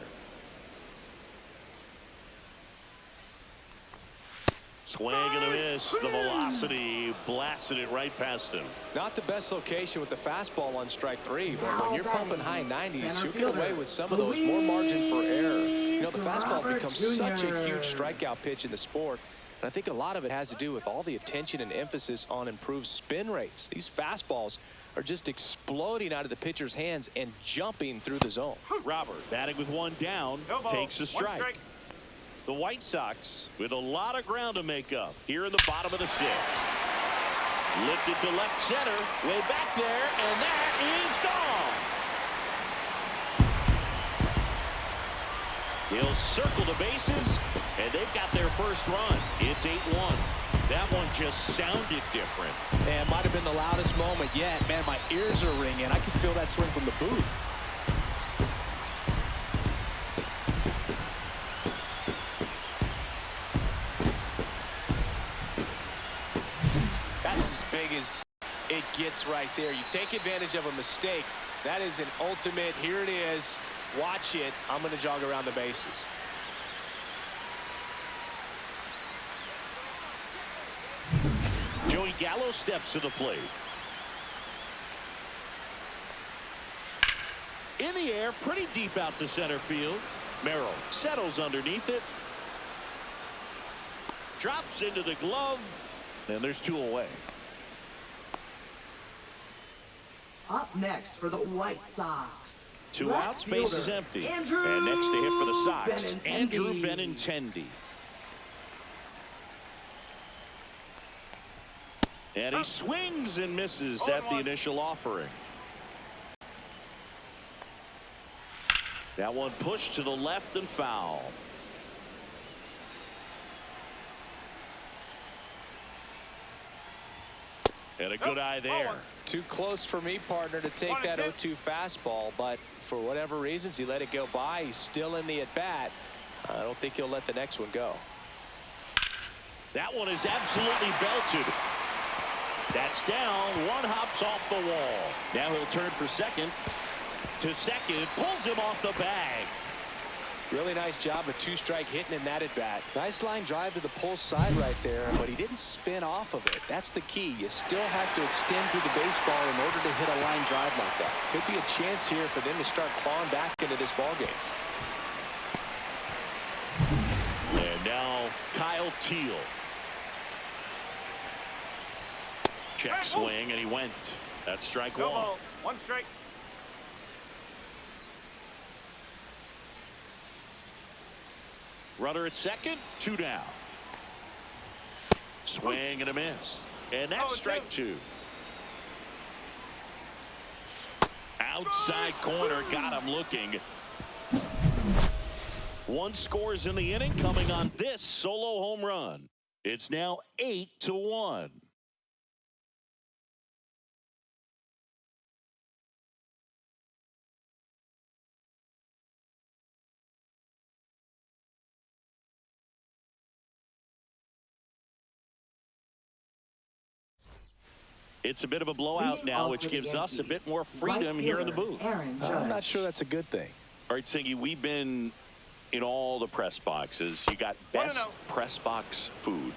Swing and a miss. The velocity blasted it right past him. Not the best location with the fastball on strike 3, but when you're pumping high 90s, you'll get away with some of those, more margin for error. You know, the fastball becomes such a huge strikeout pitch in the sport. And I think a lot of it has to do with all the attention and emphasis on improved spin rates. These fastballs are just exploding out of the pitcher's hands and jumping through the zone. Robert batting with 1 down, takes a strike. The White Sox with a lot of ground to make up here in the bottom of the 6th. Lifted to left center, way back there, and that is gone. He'll circle the bases, and they've got their first run. It's 8-1. That one just sounded different. And might have been the loudest moment yet. Man, my ears are ringing. I can feel that swing from the booth. That's as big as it gets right there. You take advantage of a mistake. That is an ultimate, here it is. Watch it. I'm going to jog around the bases. Joey Gallo steps to the plate. In the air, pretty deep out to center field. Merrill settles underneath it. Drops into the glove. And there's 2 away. Up next for the White Sox. 2 outs, base is empty. And Andrew next to hit for the Sox, Benintendi. Andrew Benintendi. And he swings and misses at the initial offering. That one pushed to the left and foul. And a good eye there. Too close for me, partner, to take that 0-2 fastball, but for whatever reasons, he let it go by. He's still in the at-bat. I don't think he'll let the next one go. That one is absolutely belted. That's down. 1 hops off the wall. Now he'll turn for second. To second, pulls him off the bag. Really nice job of two-strike hitting in that at-bat. Nice line drive to the pull side right there, but he didn't spin off of it. That's the key. You still have to extend through the baseball in order to hit a line drive like that. Could be a chance here for them to start clawing back into this ballgame. And now Kyle Teal. Check swing, and he went. That's strike No one. ball. One strike. Runner at second, 2 down. Swing and a miss. And that's strike 2. Outside corner, got him looking. 1 scores in the inning, coming on this solo home run. It's now 8-1. It's a bit of a blowout now, which gives us a bit more freedom here in the booth. Aaron I'm not Judge. sure that's a good thing. All right, Siggy, we've been in all the press boxes. You got best press box food.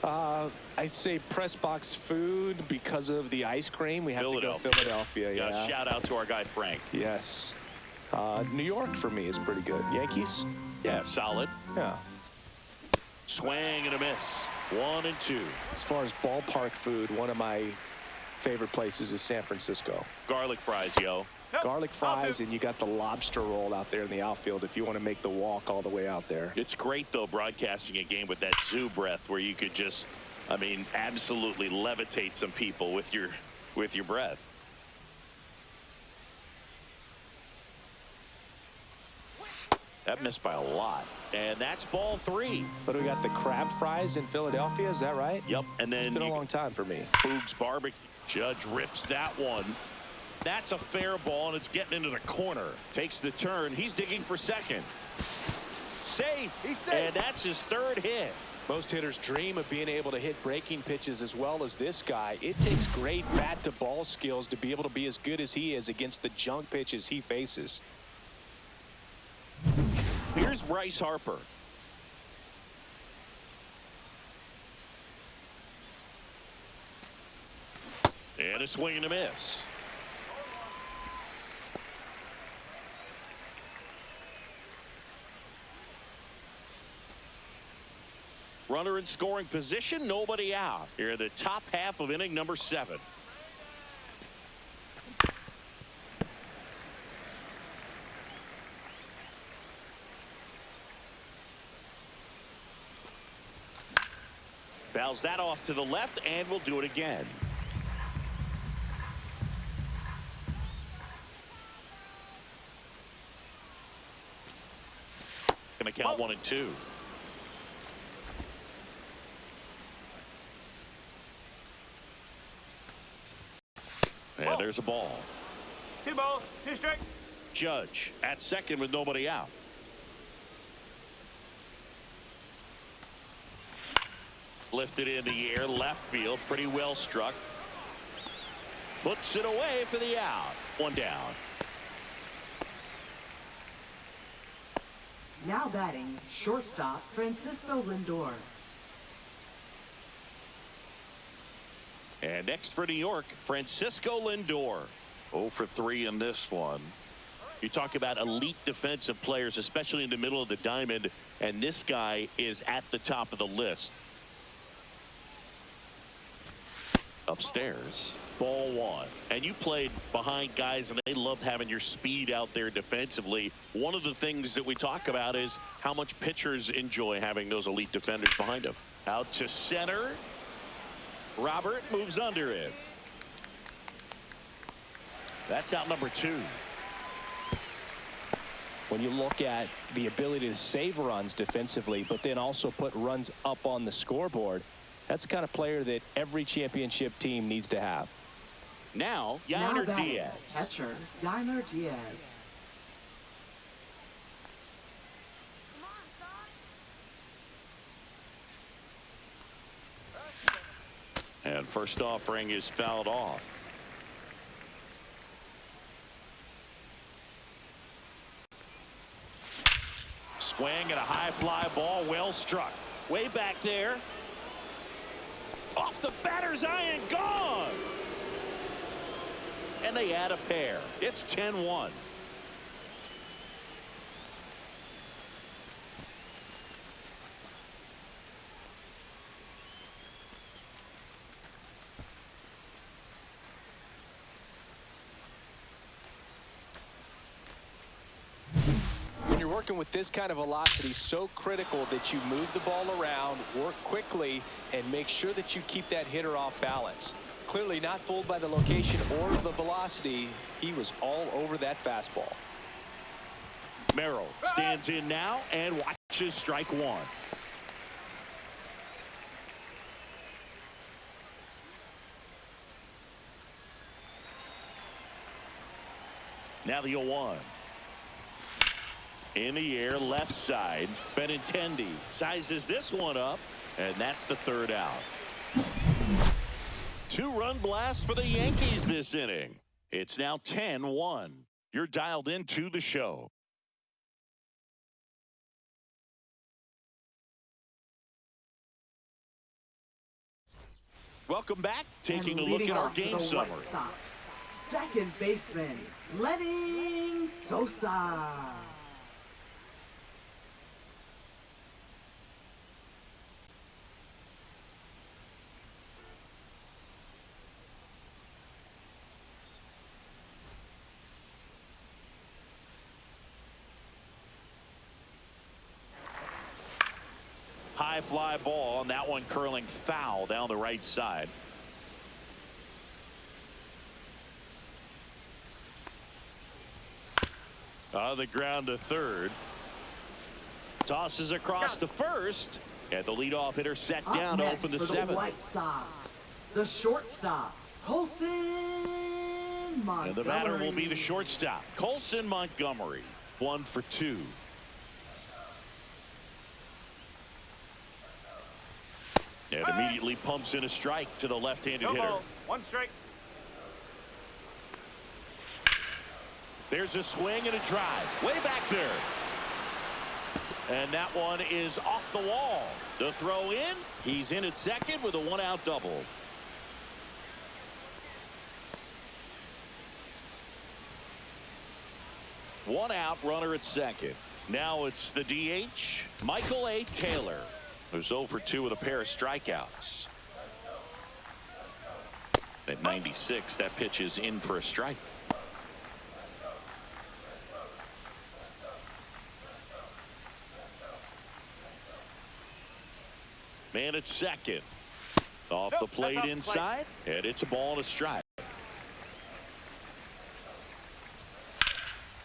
I'd say press box food because of the ice cream. We have to go Philadelphia. Yeah. Shout out to our guy Frank. Yes. New York for me is pretty good. Yankees? Yeah, solid. Yeah. Swing and a miss. 1 and 2. As far as ballpark food, one of my favorite places is San Francisco. Garlic fries, yo. Garlic fries, and you got the lobster roll out there in the outfield if you want to make the walk all the way out there. It's great, though, broadcasting a game with that zoo breath where you could just, I mean, absolutely levitate some people with your breath. That missed by a lot. And that's ball 3. But we got the crab fries in Philadelphia, is that right? Yep, and then it's been a long time for me. Boog's barbecue. Judge rips that one. That's a fair ball, and it's getting into the corner. Takes the turn. He's digging for second. Safe. He's safe. And that's his 3rd hit. Most hitters dream of being able to hit breaking pitches as well as this guy. It takes great bat-to-ball skills to be able to be as good as he is against the junk pitches he faces. Here's Bryce Harper. And a swing and a miss. Runner in scoring position, nobody out. Here in the top half of inning number 7. Fouls that off to the left, and we'll do it again. Going to count 1 and 2. And there's a ball. 2 balls, 2 strikes. Judge at second with nobody out. Lifted in the air, left field, pretty well struck. Puts it away for the out. 1 down. Now batting, shortstop Francisco Lindor. And next for New York, Francisco Lindor. 0 for 3 in this one. You talk about elite defensive players, especially in the middle of the diamond, and this guy is at the top of the list. Upstairs, ball 1. And you played behind guys, and they loved having your speed out there defensively. One of the things that we talk about is how much pitchers enjoy having those elite defenders behind them. Out to center. Robert moves under it. That's out number 2. When you look at the ability to save runs defensively, but then also put runs up on the scoreboard, that's the kind of player that every championship team needs to have. Now, Now Yainer batting, Diaz. catcher Yainer Diaz. Come on, son. And first offering is fouled off. swing and a high fly ball, well struck. Way back there. Off the batter's iron, gone. And they add a pair. It's 10-1. When you're working with this kind of velocity, so critical that you move the ball around, work quickly, and make sure that you keep that hitter off balance. Clearly not fooled by the location or the velocity. He was all over that fastball. Merrill stands in now and watches strike one. Now the 0-1. In the air, left side. Benintendi sizes this one up, and that's the third out. Two-run blast for the Yankees this inning. It's now 10-1. You're dialed into the show. Welcome back. Taking a look at our game summary. White Sox, second baseman, Lenny Sosa. High fly ball, and that one curling foul down the right side. On the ground to third. Tosses across to first, and the leadoff hitter set down to open the seventh. The White Sox, the shortstop, Colson Montgomery. And the batter will be the shortstop, Colson Montgomery. 1 for 2. And immediately pumps in a strike to the left-handed hitter. Ball. 1 strike. There's a swing and a drive. Way back there. And that one is off the wall. The throw in. He's in at second with a 1-out double. One out, runner at second. Now it's the DH, Michael A. Taylor, who's 0 for 2 with a pair of strikeouts. At 96, that pitch is in for a strike. Man at second. Off the plate inside, and it's a ball and a strike.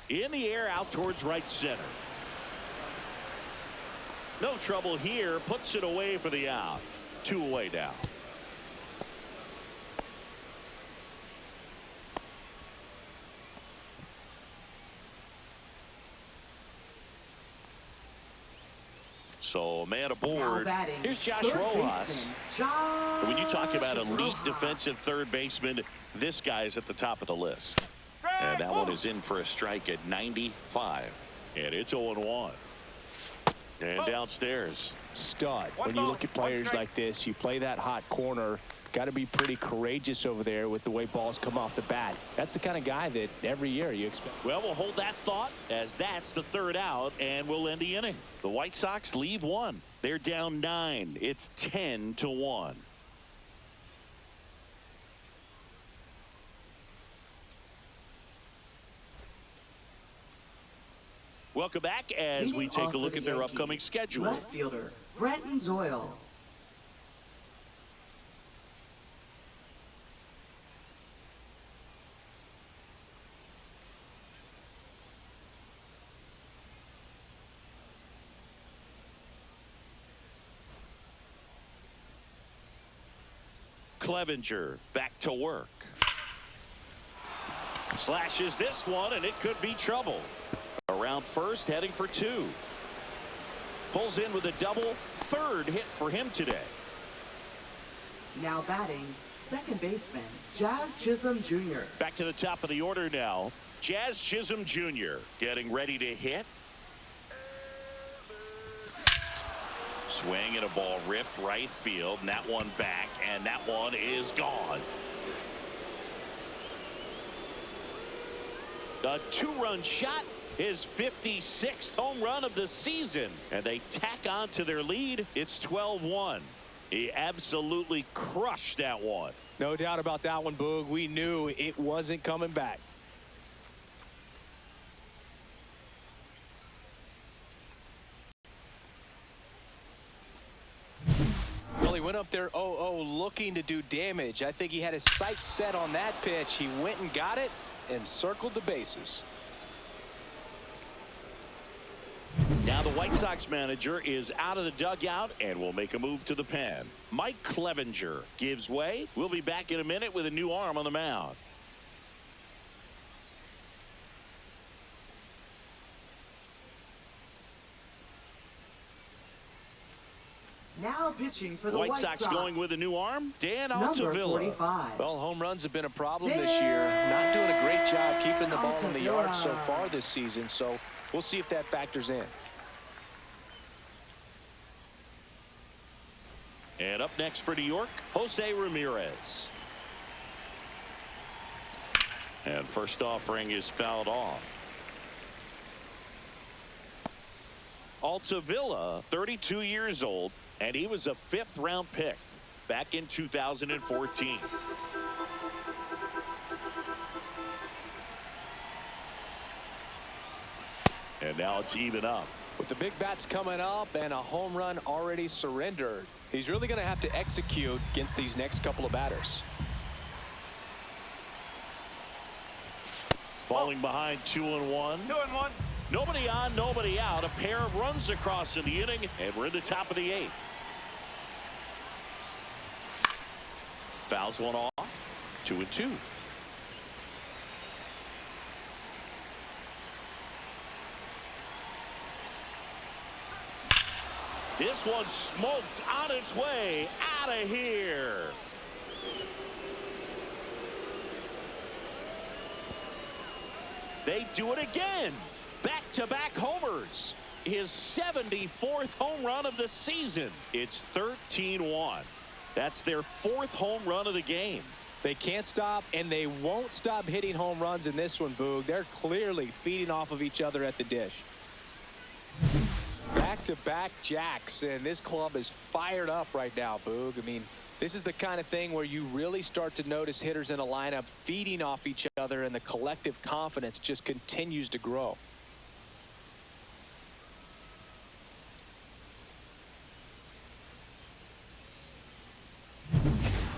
In the air, out towards right center. No trouble here. Puts it away for the out. 2 away now. So a man aboard. Here's Josh Rojas. When you talk about elite defensive third baseman, this guy's at the top of the list. And that one is in for a strike at 95. And it's 0-1. And downstairs. Stud. When you look at players like this, you play that hot corner. Got to be pretty courageous over there with the way balls come off the bat. That's the kind of guy that every year you expect. Well, we'll hold that thought as that's the third out, and we'll end the inning. The White Sox leave one. They're down 9. It's 10-1. Welcome back as we take a look at their upcoming schedule. Left fielder, Brenton Zoyle. Clevenger back to work. Slashes this one, and it could be trouble. Around first, heading for 2. Pulls in with a double. Third hit for him today. Now batting, second baseman, Jazz Chisholm Jr. Back to the top of the order now. Jazz Chisholm Jr. getting ready to hit. Swing and a ball ripped right field, and that one back, and that one is gone. A two-run shot, his 56th home run of the season, and they tack on to their lead. It's 12-1. He absolutely crushed that one. No doubt about that one, Boog. We knew it wasn't coming back. Well, he went up there 0-0 looking to do damage. I think he had his sights set on that pitch. He went and got it and circled the bases. Now the White Sox manager is out of the dugout and will make a move to the pen. Mike Clevenger gives way. We'll be back in a minute with a new arm on the mound. Now pitching for the White Sox going with a new arm, Dan Number Altavilla. 45. Well, home runs have been a problem this year. Not doing a great job keeping the ball in the yard so far this season, so we'll see if that factors in. And up next for New York, Jose Ramirez. And first offering is fouled off. Altavilla, 32 years old, and he was a fifth-round pick back in 2014. And now it's even up. With the big bats coming up and a home run already surrendered, he's really going to have to execute against these next couple of batters. Falling behind 2-1. 2-1. Nobody on, nobody out. A pair of runs across in the inning, and we're in the top of the 8th. Fouls one off. 2-2. This one smoked on its way out of here. They do it again. Back-to-back homers. His 74th home run of the season. It's 13-1. That's their 4th home run of the game. They can't stop, and they won't stop hitting home runs in this one, Boog. They're clearly feeding off of each other at the dish. Back-to-back jacks, and this club is fired up right now, Boog. I mean, this is the kind of thing where you really start to notice hitters in a lineup feeding off each other, and the collective confidence just continues to grow.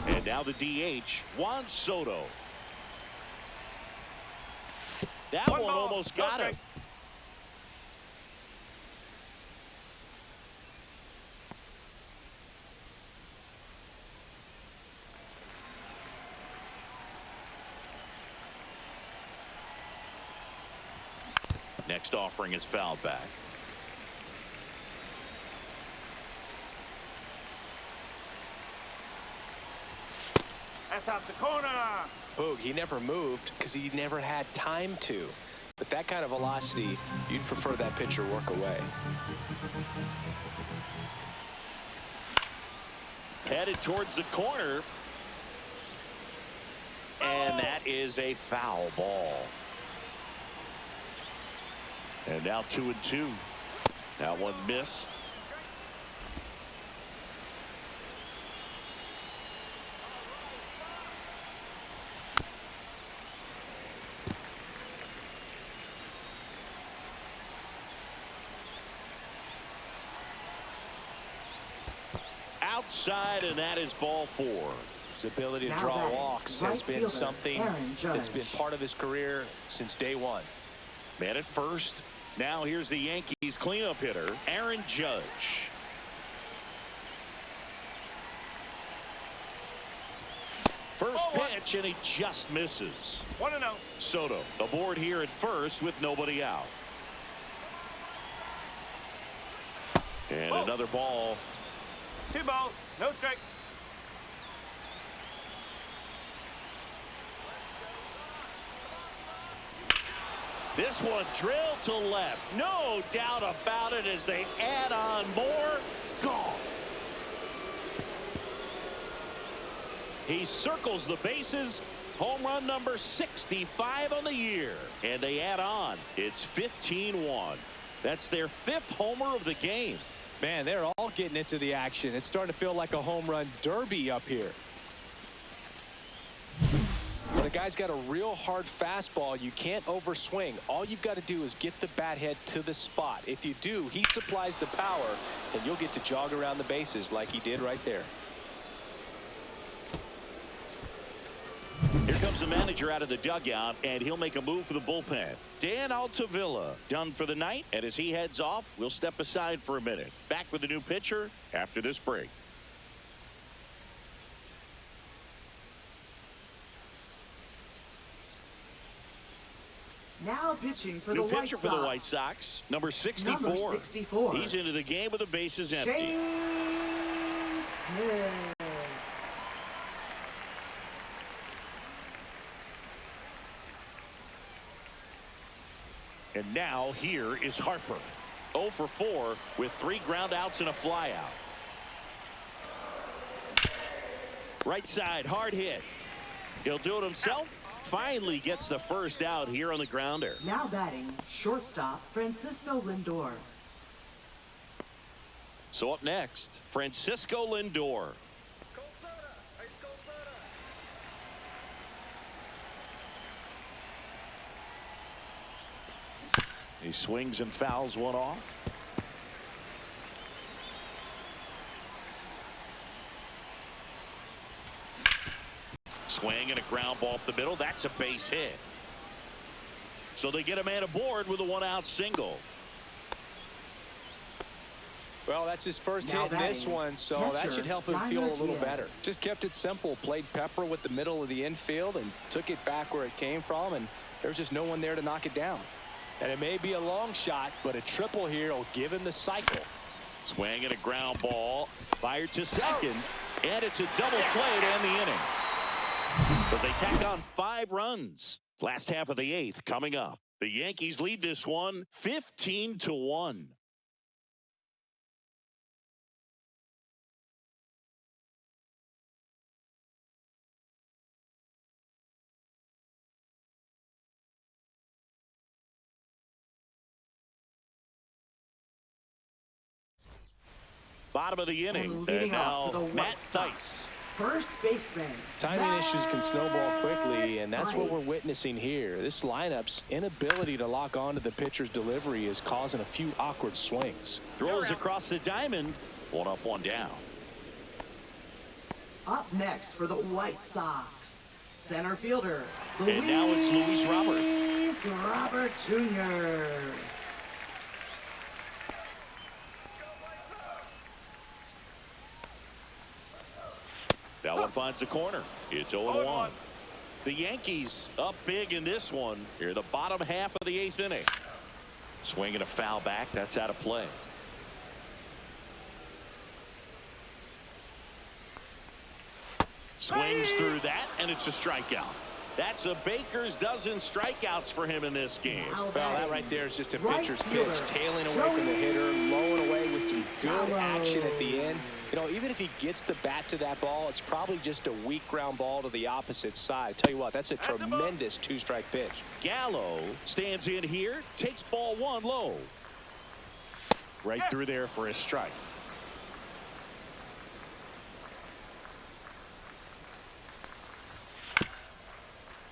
And now the DH, Juan Soto. That one almost got him. Next offering is fouled back. That's out the corner. Boog, he never moved because he never had time to. But that kind of velocity, you'd prefer that pitcher work away. Headed towards the corner. And that is a foul ball. And now 2-2. That one missed. Outside, and that is ball 4. His ability to Now draw batting, walks right has been fielder, something Aaron that's Judge. been part of his career since day one. Man at first. Now here's the Yankees cleanup hitter, Aaron Judge. First pitch, and he just misses. 1-0. Soto aboard here at first with nobody out. And another ball. 2 balls, no strike. This one drilled to left. No doubt about it as they add on more. Gone. He circles the bases. Home run number 65 on the year. And they add on. It's 15-1. That's their 5th homer of the game. Man, they're all getting into the action. It's starting to feel like a home run derby up here. When a guy's got a real hard fastball, you can't overswing. All you've got to do is get the bat head to the spot. If you do, he supplies the power, and you'll get to jog around the bases like he did right there. Here comes the manager out of the dugout, and he'll make a move for the bullpen. Dan Altavilla done for the night, and as he heads off, we'll step aside for a minute. Back with the new pitcher after this break. Now pitching for New the White pitcher Sox. for the White Sox, number 64. Number 64. He's into the game with the bases empty. James Smith. And now here is Harper. 0 for 4 with 3 ground outs and a flyout. Right side, hard hit. He'll do it himself. Finally gets the first out here on the grounder. Now batting, shortstop Francisco Lindor. So up next, Francisco Lindor. He swings and fouls one off. Swing and a ground ball up the middle. That's a base hit. So they get a man aboard with a 1-out single. Well, that's his first Now hit in this batting, one, so catcher, that should help him feel a Minor little Diaz. better. Just kept it simple, played pepper with the middle of the infield and took it back where it came from, and there's just no one there to knock it down. And it may be a long shot, but a triple here will give him the cycle. Swing and a ground ball. Fired to second, and it's a double play to end the inning. But they tack on 5 runs. Last half of the 8th coming up. The Yankees lead this one 15-1. Bottom of the inning. And And leading off now for the Matt White Theis. First baseman. Timing issues can snowball quickly, and that's what we're Theis. witnessing here. This lineup's inability to lock onto the pitcher's delivery is causing a few awkward swings. Throws across the diamond. 1 up, 1 down. Up next for the White Sox, center fielder. And now it's Luis Robert. Luis Robert Jr. That one finds the corner. It's 0-1. The Yankees up big in this one. Here, the bottom half of the 8th inning. Swinging a foul back. That's out of play. Swings through that, and it's a strikeout. That's a baker's dozen strikeouts for him in this game. Now Well, batting, that right there is just a right pitcher's pitch, fielder, tailing away from the hitter, lowing away with some good Gallo. action at the end. You know, even if he gets the bat to that ball, it's probably just a weak ground ball to the opposite side. Tell you what, that's a tremendous 2-strike pitch. Gallo stands in here, takes ball 1 low. Right through there for a strike.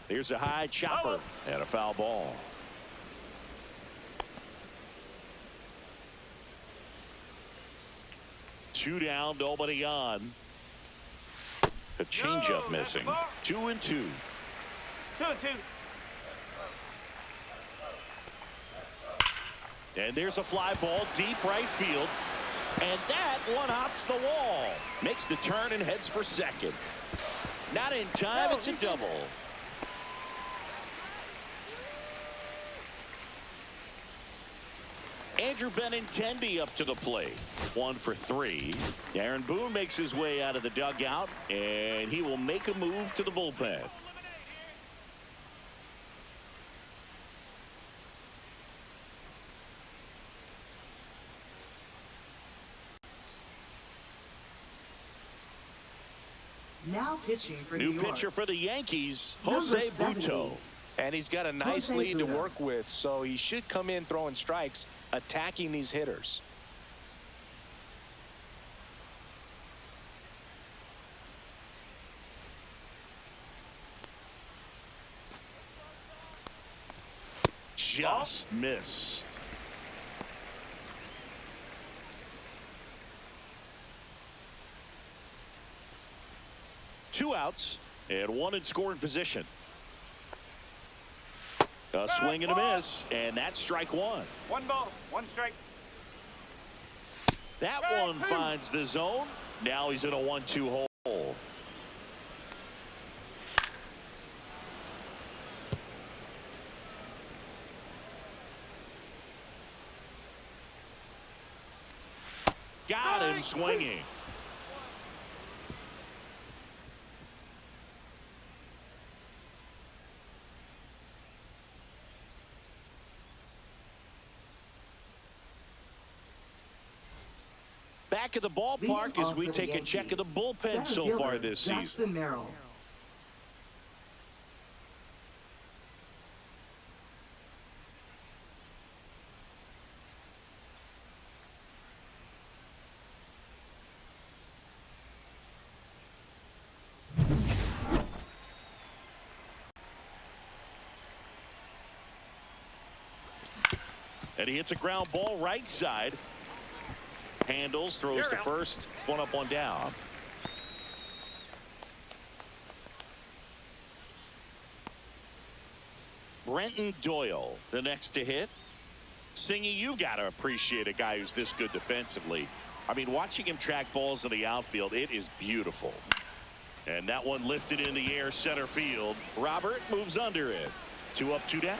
Here's a high chopper and a foul ball. Two down, nobody on. A changeup missing. 2-2. 2-2. And there's a fly ball deep right field. And that one hops the wall. Makes the turn and heads for second. Not in time, it's a double. Andrew Benintendi up to the plate. 1 for 3. Aaron Boone makes his way out of the dugout, and he will make a move to the bullpen. Now pitching for New New York. pitcher for the Yankees, Number Jose 70. Butto. And he's got a nice Jose lead to Butto. work with, so he should come in throwing strikes, attacking these hitters. Just missed. Two outs and one in scoring position. A swing and a miss, and that's strike one. One ball, one strike. That one finds the zone. Now he's in a 1-2 hole. Got him swinging. Back at the ballpark as we take a check of the bullpen so far this season. Merrill. And he hits a ground ball right side. Handles, throws to first. One up, one down. Brenton Doyle, the next to hit. Singy, you got to appreciate a guy who's this good defensively. I mean, watching him track balls in the outfield, it is beautiful. And that one lifted in the air, center field. Robert moves under it. 2 up, 2 down.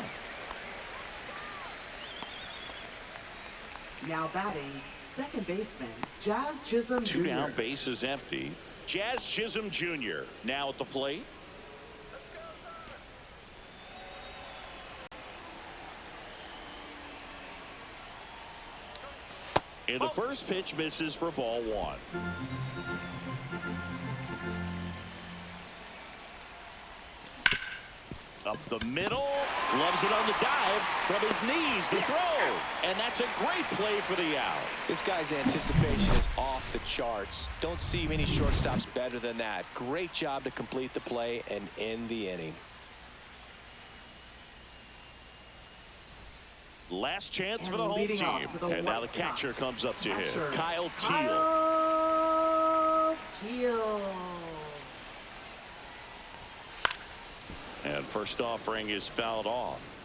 Now batting, second baseman, Jazz Chisholm Jr. 2 down, base is empty. Jazz Chisholm Jr. now at the plate. And the first pitch misses for ball one. Up the middle, loves it on the dive from his knees, the throw, and that's a great play for the out. This guy's anticipation is off the charts. Don't see many shortstops better than that. Great job to complete the play and end the inning. Last chance for the And home leading team, off for the and now the White catcher Sox. comes up to hit. Catcher, Kyle Teal. Kyle Teal. And first offering is fouled off.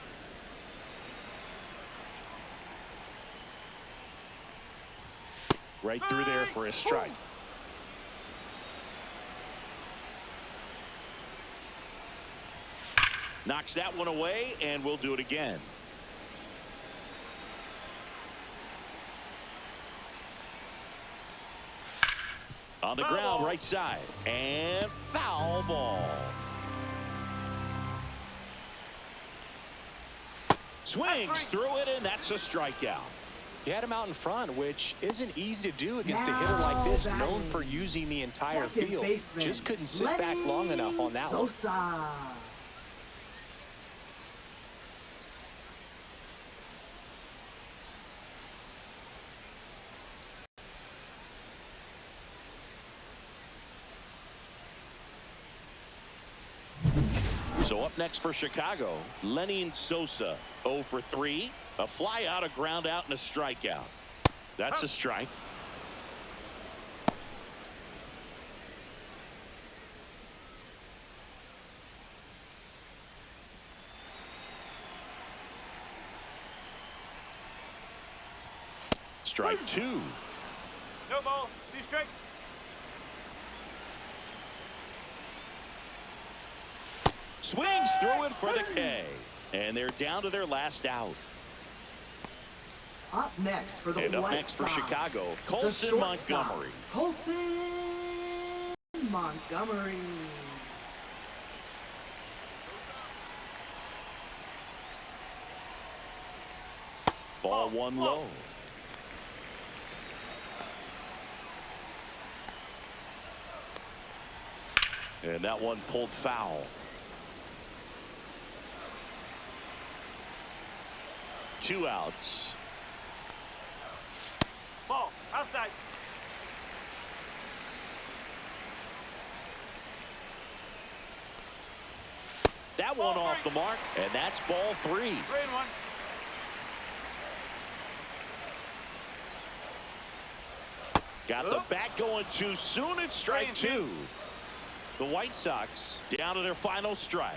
Right through there for a strike. Knocks that one away, and we'll do it again. On the ground, right side, and foul ball. Swings through it, and that's a strikeout. He had him out in front, which isn't easy to do against a hitter like this, known for using the entire Second field. baseman, Just couldn't sit back long enough on that one. Sosa. So up next for Chicago, Lenny Sosa, 0 for 3. A fly out, a ground out, and a strikeout. That's a strike. Strike 2. No ball, 2 strike. Swings through it for the K. And they're down to their last out. Up next for the And up White next for Sox, Chicago, the Colson shortstop, Montgomery. Colson Montgomery. Ball one low. And that one pulled foul. Two outs. Ball, outside. That one off the mark, and that's ball 3. 3-1. Got the bat going too soon. It's strike 2. The White Sox down to their final strike.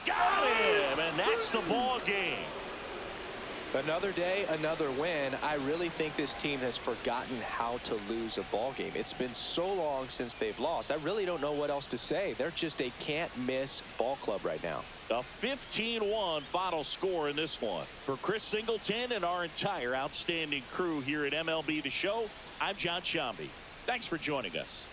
Got him, and that's the ball game. Another day, another win. I really think this team has forgotten how to lose a ball game. It's been so long since they've lost. I really don't know what else to say. They're just a can't-miss ball club right now. A 15-1 final score in this one. For Chris Singleton and our entire outstanding crew here at MLB The Show, I'm John Shambi. Thanks for joining us.